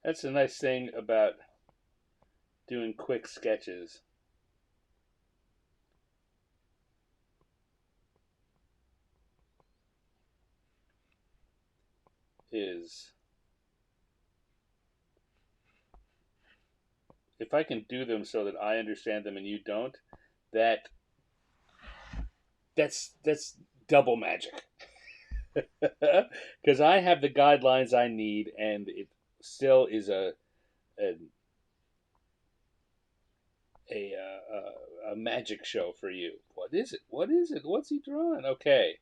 That's a nice thing about doing quick sketches is if I can do them so that I understand them and you don't, that that's double magic. Because I have the guidelines I need, and it still is a a magic show for you. What is it? What is it? What's he drawing? Okay,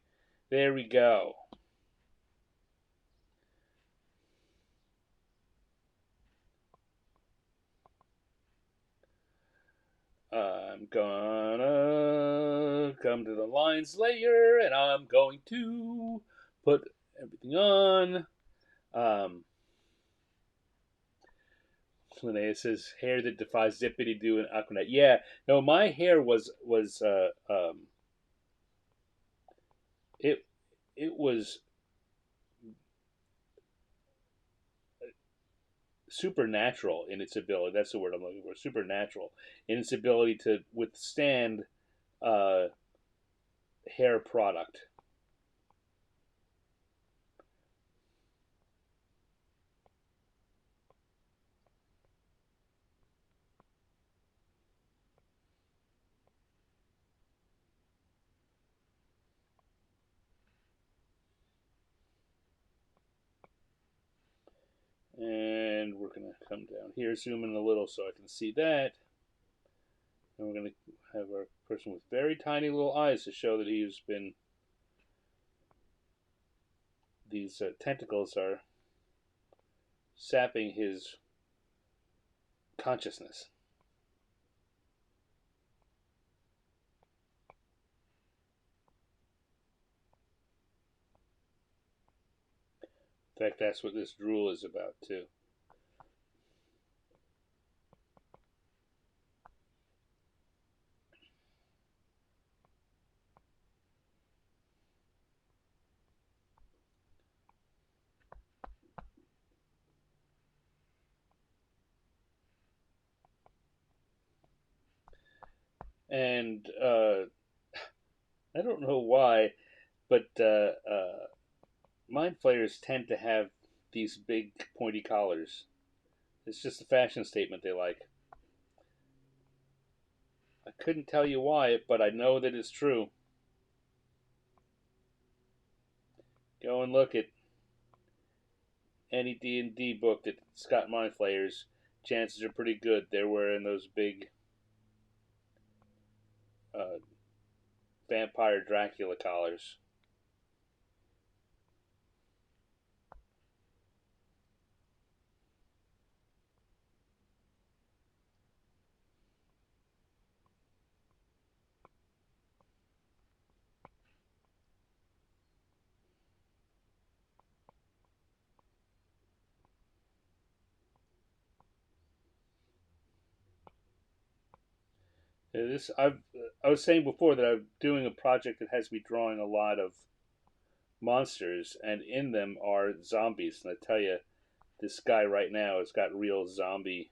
there we go. I'm gonna come to the lines layer, and I'm going to put everything on. Um, Linnea says hair that defies zippity doo and Aquanet. Yeah, no, my hair was it it was supernatural in its ability. That's the word I'm looking for. Supernatural in its ability to withstand uh, hair product. And we're gonna come down here, zoom in a little so I can see that. And we're gonna have our person with very tiny little eyes to show that he's been. These tentacles are sapping his consciousness. In fact, that's what this drool is about too. And I don't know why, but Mind flayers tend to have these big pointy collars. It's just a fashion statement they like. I couldn't tell you why, but I know that it's true. Go and look at any D&D book that's got mind flayers. Chances are pretty good they're wearing those big uh, vampire Dracula collars. I was saying before that I'm doing a project that has me drawing a lot of monsters, and in them are zombies. And I tell you, this guy right now has got real zombie,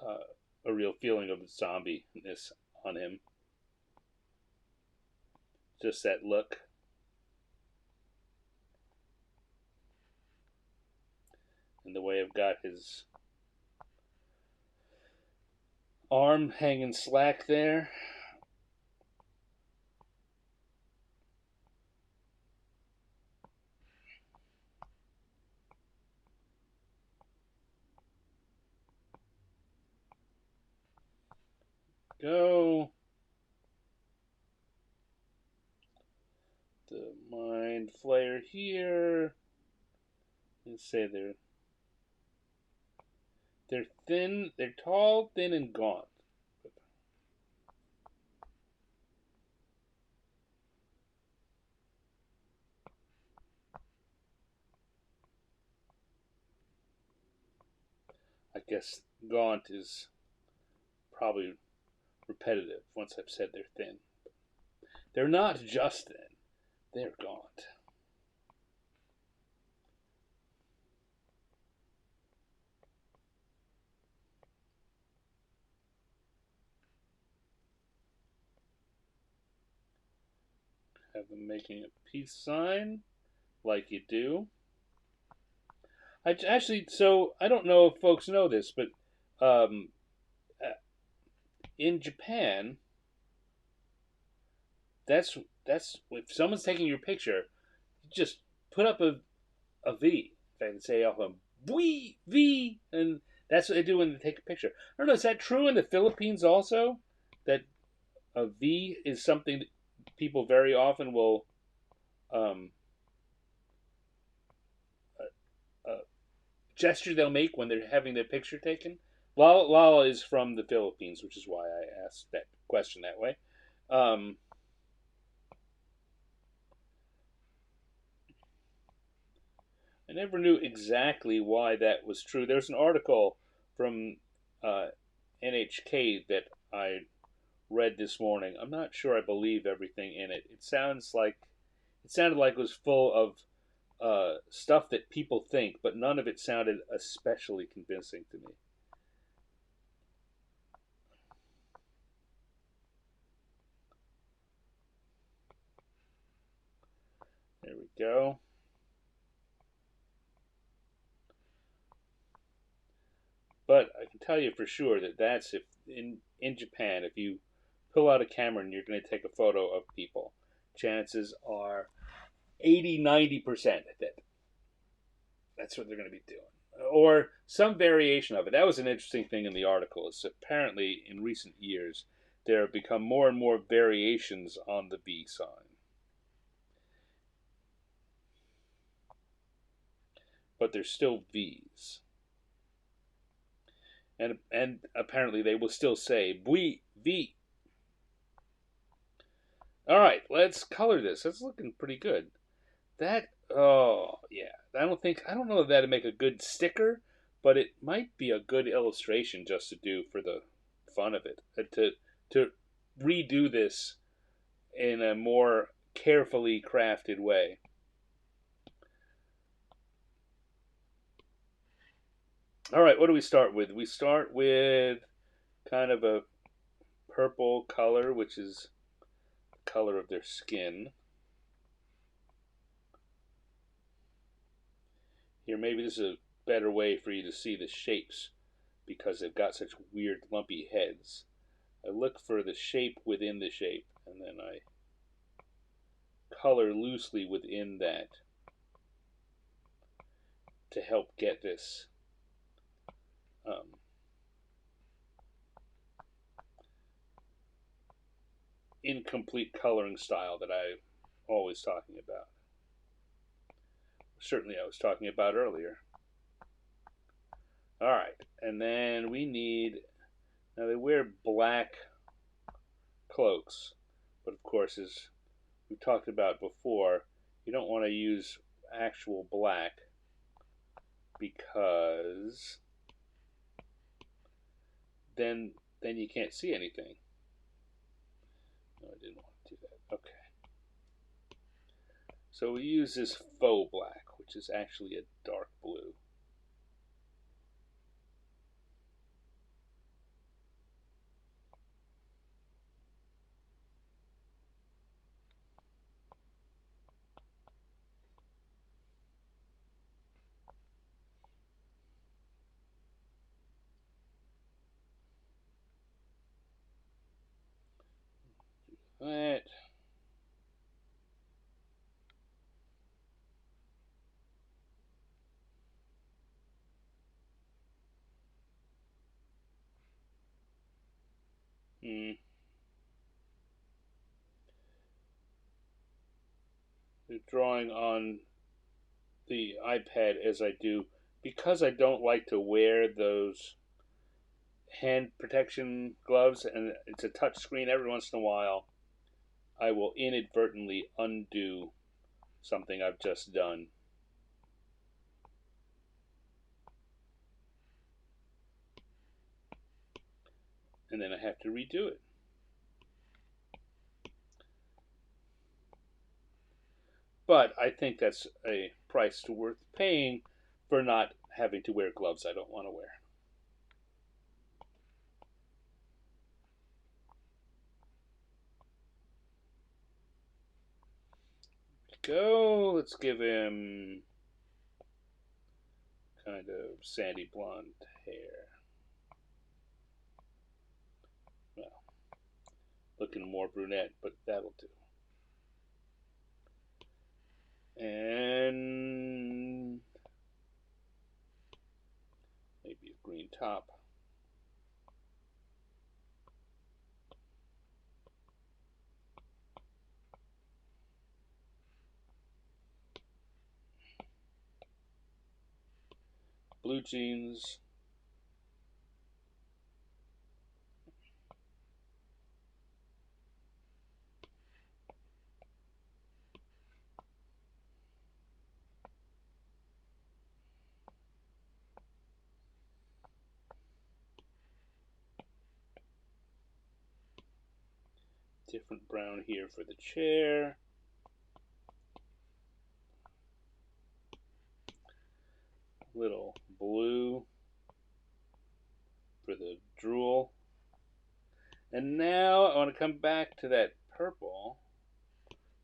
uh, a real feeling of zombie-ness on him. Just that look. And the way I've got his arm hanging slack there. Go. The mind flayer here. Let's say they're thin, they're tall, thin, and gaunt. I guess gaunt is probably repetitive once I've said they're thin. They're not just thin, they're gaunt. Have them making a peace sign like you do. So I don't know if folks know this, but um, uh, in Japan, that's if someone's taking your picture, just put up a V and say off a V, and that's what they do when they take a picture. I don't know. Is that true in the Philippines also? That a V is something that people very often will um, a gesture they'll make when they're having their picture taken. Lala is from the Philippines, which is why I asked that question that way. Um, I never knew exactly why that was true. There's an article from uh, NHK that I read this morning. I'm not sure I believe everything in it. It sounded like it was full of stuff that people think, but none of it sounded especially convincing to me. There we go. But I can tell you for sure that that's if in Japan, if you pull out a camera and you're going to take a photo of people, chances are 80-90% that that's what they're going to be doing. Or some variation of it. That was an interesting thing in the article. Is apparently in recent years there have become more and more variations on the V sign, but they're still V's. And apparently they will still say V. All right, let's color this. That's looking pretty good. That oh yeah. I don't know if that'd make a good sticker, but it might be a good illustration just to do for the fun of it. To redo this in a more carefully crafted way. All right, what do we start with? We start with kind of a purple color, which is the color of their skin. Here, maybe this is a better way for you to see the shapes because they've got such weird lumpy heads. I look for the shape within the shape, and then I color loosely within that to help get this incomplete coloring style that I'm always talking about. Certainly I was talking about earlier. All right, and then we need, now they wear black cloaks, but of course, as we talked about before, you don't want to use actual black because then you can't see anything. No, I didn't want to do that. Okay. So we use this faux black, which is actually a dark blue. That. Drawing on the iPad as I do, because I don't like to wear those hand protection gloves and it's a touch screen every once in a while, I will inadvertently undo something I've just done. And then I have to redo it. But I think that's a price worth paying for not having to wear gloves I don't want to wear. Go. Let's give him kind of sandy blonde hair. Well, looking more brunette, but that'll do. And maybe a green top. Blue jeans. Different brown here for the chair. Little blue for the drool. And now I want to come back to that purple.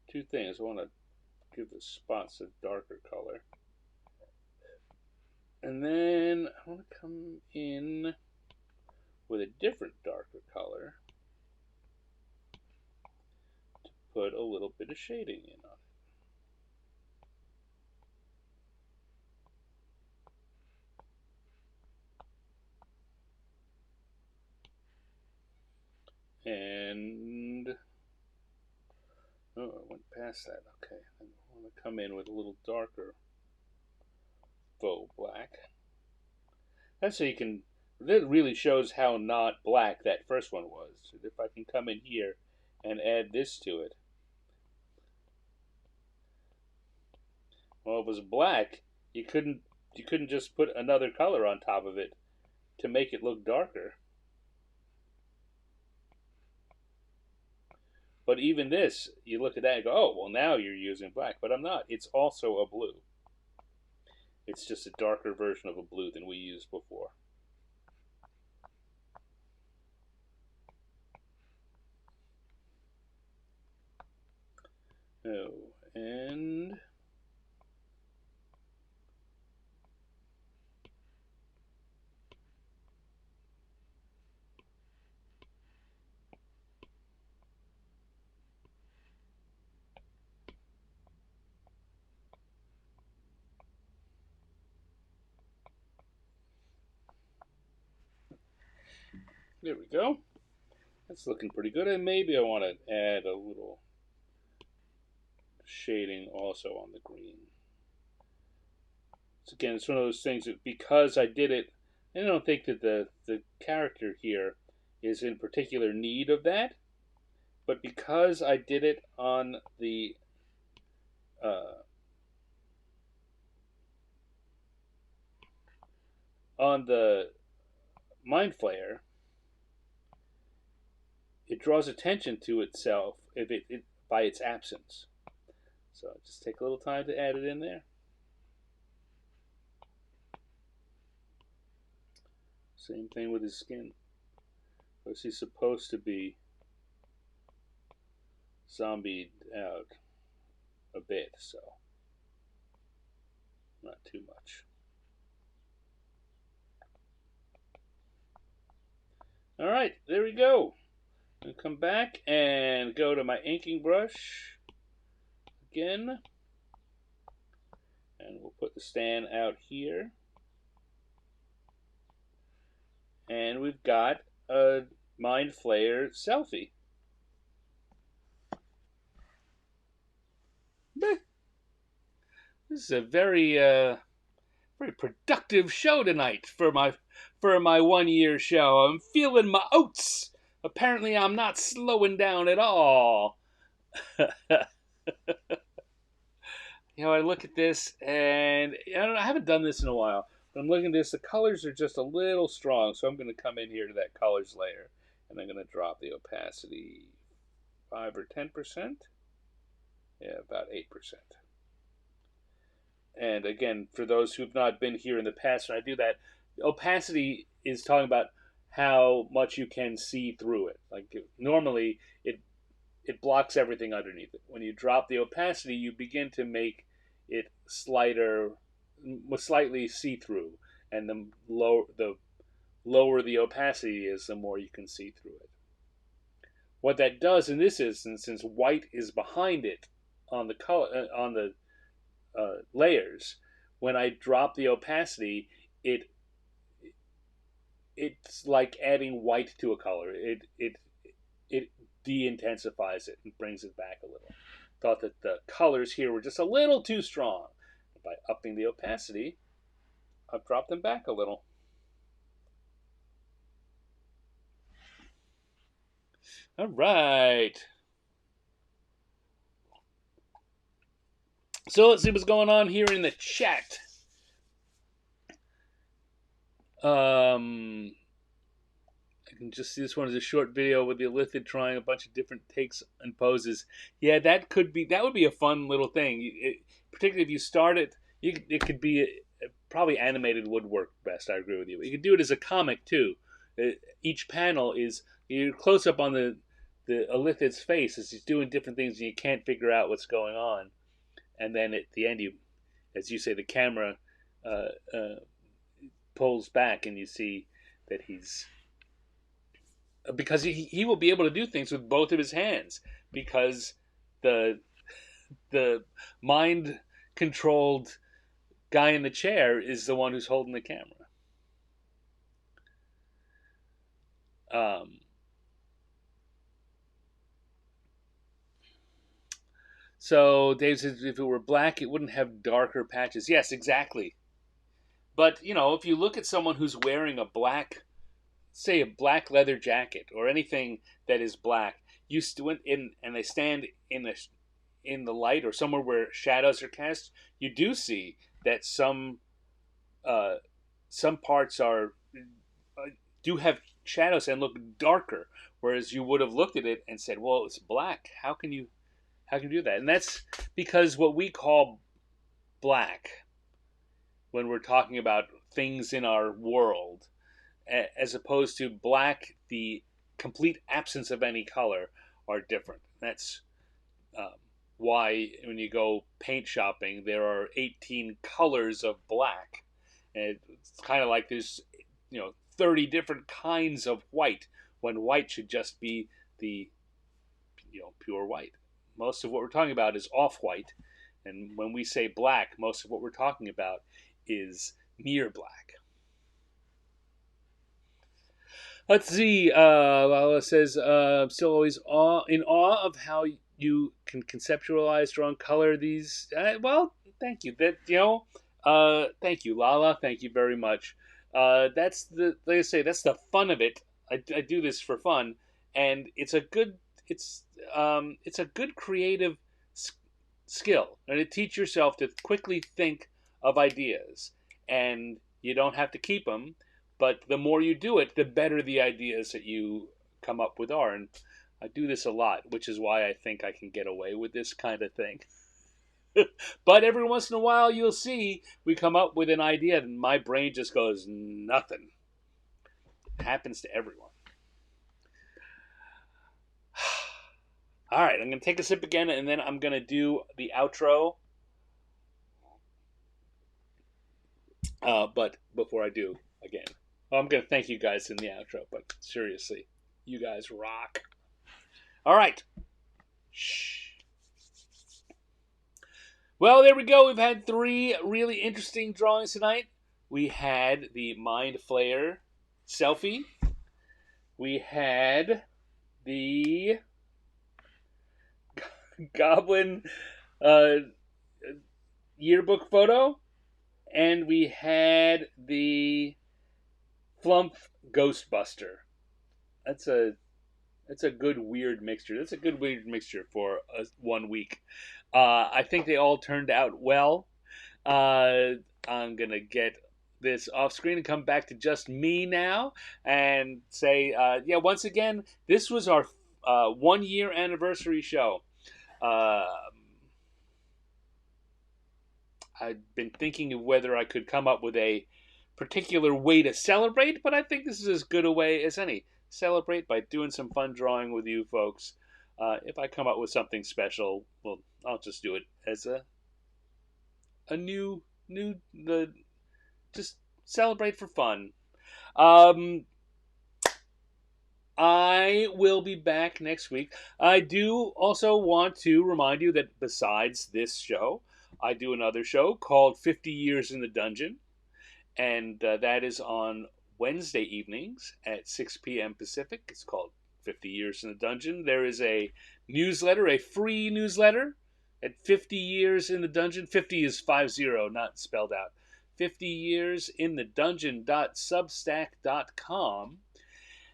Two things. I want to give the spots a darker color. And then I want to come in with a different darker color to put a little bit of shading in on it. And oh, I went past that. Okay, I want to come in with a little darker faux black. That's so you can. That really shows how not black that first one was. If I can come in here and add this to it. Well, it was black. You couldn't just put another color on top of it to make it look darker. But even this, you look at that and go, oh, well, now you're using black. But I'm not. It's also a blue. It's just a darker version of a blue than we used before. Oh, and There we go. That's looking pretty good. And maybe I want to add a little shading also on the green. So again, it's one of those things that because I did it, I don't think that the character here is in particular need of that, but because I did it uh, on the mind flayer, it draws attention to itself if it by its absence. So just take a little time to add it in there. Same thing with his skin. Because he's supposed to be zombied out a bit, so not too much. All right, there we go. I'll come back and go to my inking brush again. And we'll put the stand out here. And we've got a Mind Flayer selfie. This is a very productive show tonight for my 1 year show. I'm feeling my oats. Apparently, I'm not slowing down at all. I look at this, and I haven't done this in a while, but I'm looking at this. The colors are just a little strong, so I'm going to come in here to that colors layer, and I'm going to drop the opacity 5 or 10%. Yeah, about 8%. And again, for those who've not been here in the past, when I do that, opacity is talking about how much you can see through it. Like normally, it blocks everything underneath it. When you drop the opacity, you begin to make it slightly see through, and the lower the opacity is, the more you can see through it. What that does in this instance, since white is behind it on the color on the layers, when I drop the opacity, it's like adding white to a color. It de-intensifies it and brings it back a little. Thought that the colors here were just a little too strong. By upping the opacity, I've dropped them back a little. All right. So let's see what's going on here in the chat. I can just see this one as a short video with the Illithid trying a bunch of different takes and poses. Yeah, that would be a fun little thing. Particularly if you start it, it could be probably animated would work best. I agree with you. You could do it as a comic too. Each panel is you're close up on the Illithid's face as he's doing different things and you can't figure out what's going on. And then at the end, as you say, the camera pulls back and you see that because he will be able to do things with both of his hands because the mind controlled guy in the chair is the one who's holding the camera. So Dave says if it were black, it wouldn't have darker patches. Yes, exactly. But if you look at someone who's wearing say a black leather jacket or anything that is black, and they stand in the light or somewhere where shadows are cast, you do see that some parts do have shadows and look darker, whereas you would have looked at it and said, "Well, it's black. How can you do that?" And that's because what we call black when we're talking about things in our world, as opposed to black, the complete absence of any color, are different. That's why when you go paint shopping, there are 18 colors of black. And it's kind of like there's 30 different kinds of white, when white should just be the pure white. Most of what we're talking about is off-white, and when we say black, most of what we're talking about is near black. Let's see. Lala says, "I'm still always in awe of how you can conceptualize, draw, and color these." Well, thank you. Thank you, Lala. Thank you very much. That's like I say, that's the fun of it. I do this for fun, and it's it's a good creative s- skill, and to teach yourself to quickly think of ideas, and you don't have to keep them, but the more you do it, the better the ideas that you come up with are. And I do this a lot, which is why I think I can get away with this kind of thing. But every once in a while, you'll see we come up with an idea and my brain just goes, nothing. It happens to everyone. All right, I'm going to take a sip again and then I'm going to do the outro. But before I do, again, well, I'm going to thank you guys in the outro, but seriously, you guys rock. All right. Shh. Well, there we go. We've had three really interesting drawings tonight. We had the Mind Flayer selfie. We had the Goblin uh, yearbook photo. And we had the Flump Ghostbuster. That's a good weird mixture. That's a good weird mixture for 1 week. I think they all turned out well. I'm gonna get this off screen and come back to just me now and say, yeah, once again, this was our 1 year anniversary show. Uh, I've been thinking of whether I could come up with a particular way to celebrate, but I think this is as good a way as any. Celebrate by doing some fun drawing with you folks. If I come up with something special, well, I'll just do it as a new the just celebrate for fun. Um, I will be back next week. I do also want to remind you that besides this show, I do another show called 50 Years in the Dungeon, and that is on Wednesday evenings at 6 p.m. Pacific. It's called 50 Years in the Dungeon. There is a newsletter, a free newsletter at 50 Years in the Dungeon. 50 is 50, not spelled out. 50 Years in the Dungeon.substack.com.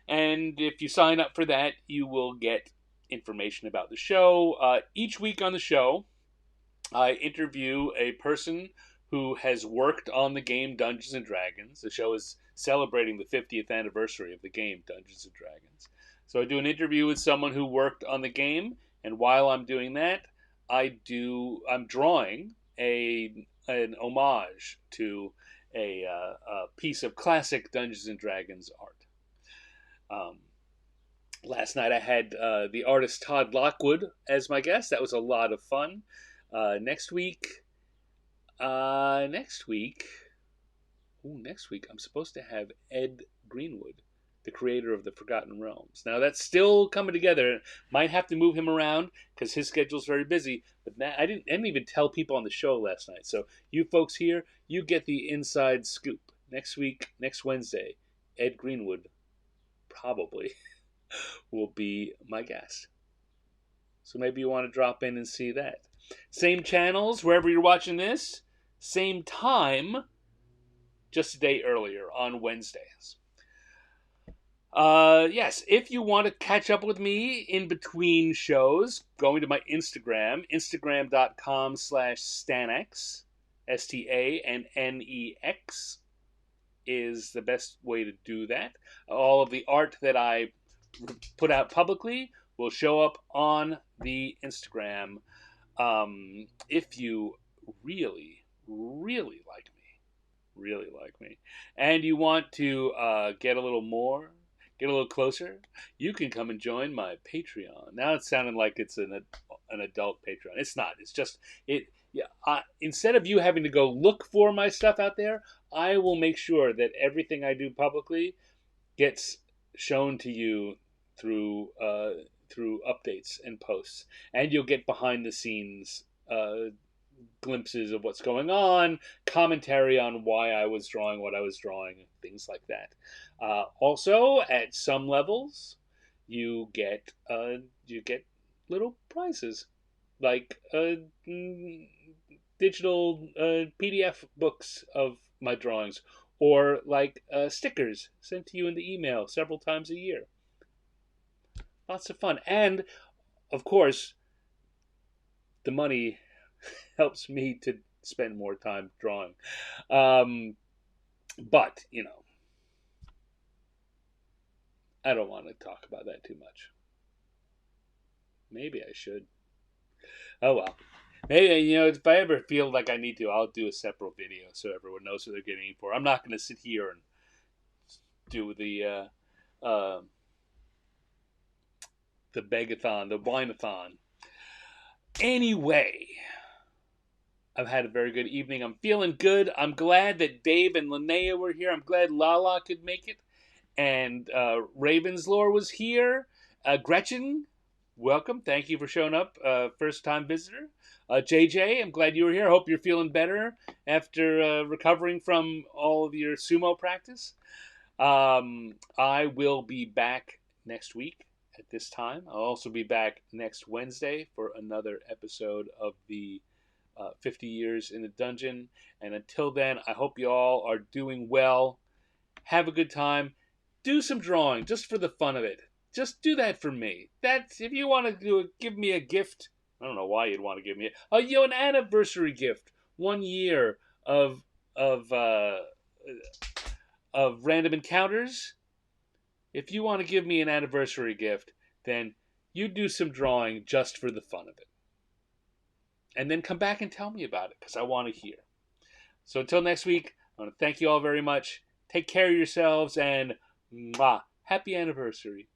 And if you sign up for that, you will get information about the show. Each week on the show, I interview a person who has worked on the game Dungeons and Dragons. The show is celebrating the 50th anniversary of the game Dungeons and Dragons. So I do an interview with someone who worked on the game, and while I'm doing that, I'm drawing an homage to a piece of classic Dungeons and Dragons art. Um, Last night I had the artist Todd Lockwood as my guest. That was a lot of fun. Next week, next week, next week I'm supposed to have Ed Greenwood, the creator of the Forgotten Realms. Now that's still coming together. Might have to move him around because his schedule's very busy. But I didn't even tell people on the show last night. So you folks here, you get the inside scoop. Next week, next Wednesday, Ed Greenwood probably will be my guest. So maybe you want to drop in and see that. Same channels wherever you're watching this. Same time, just a day earlier on Wednesdays. Yes, if you want to catch up with me in between shows, going to my Instagram, instagram.com/Stanex, STANNEX is the best way to do that. All of the art that I put out publicly will show up on the Instagram. If you really, really like me, and you want to get a little more, get a little closer, you can come and join my Patreon. Now it's sounding like it's an adult Patreon. It's not. It's just it. Yeah. Instead of you having to go look for my stuff out there, I will make sure that everything I do publicly gets shown to you through through updates and posts, and you'll get behind the scenes glimpses of what's going on, commentary on why I was drawing what I was drawing, things like that. Also, at some levels, you get you get little prizes like digital PDF books of my drawings, or like stickers sent to you in the email several times a year. Lots of fun, and of course, the money helps me to spend more time drawing. Um, but I don't want to talk about that too much. Maybe I should. Oh well. Maybe if I ever feel like I need to, I'll do a separate video so everyone knows what they're getting in for. I'm not going to sit here and do the begathon, the wineathon. Anyway, I've had a very good evening. I'm feeling good. I'm glad that Dave and Linnea were here. I'm glad Lala could make it. And Ravenslore was here. Gretchen, welcome. Thank you for showing up. First time visitor. JJ, I'm glad you were here. I hope you're feeling better after recovering from all of your sumo practice. I will be back next week at this time. I'll also be back next Wednesday for another episode of the 50 Years in the Dungeon. And until then, I hope you all are doing well. Have a good time. Do some drawing just for the fun of it. Just do that for me. That's if you want to give me a gift. I don't know why you'd want to give me an anniversary gift. 1 year of of uh, of random encounters. If you want to give me an anniversary gift, then you do some drawing just for the fun of it, and then come back and tell me about it because I want to hear. So until next week, I want to thank you all very much. Take care of yourselves and mwah, happy anniversary.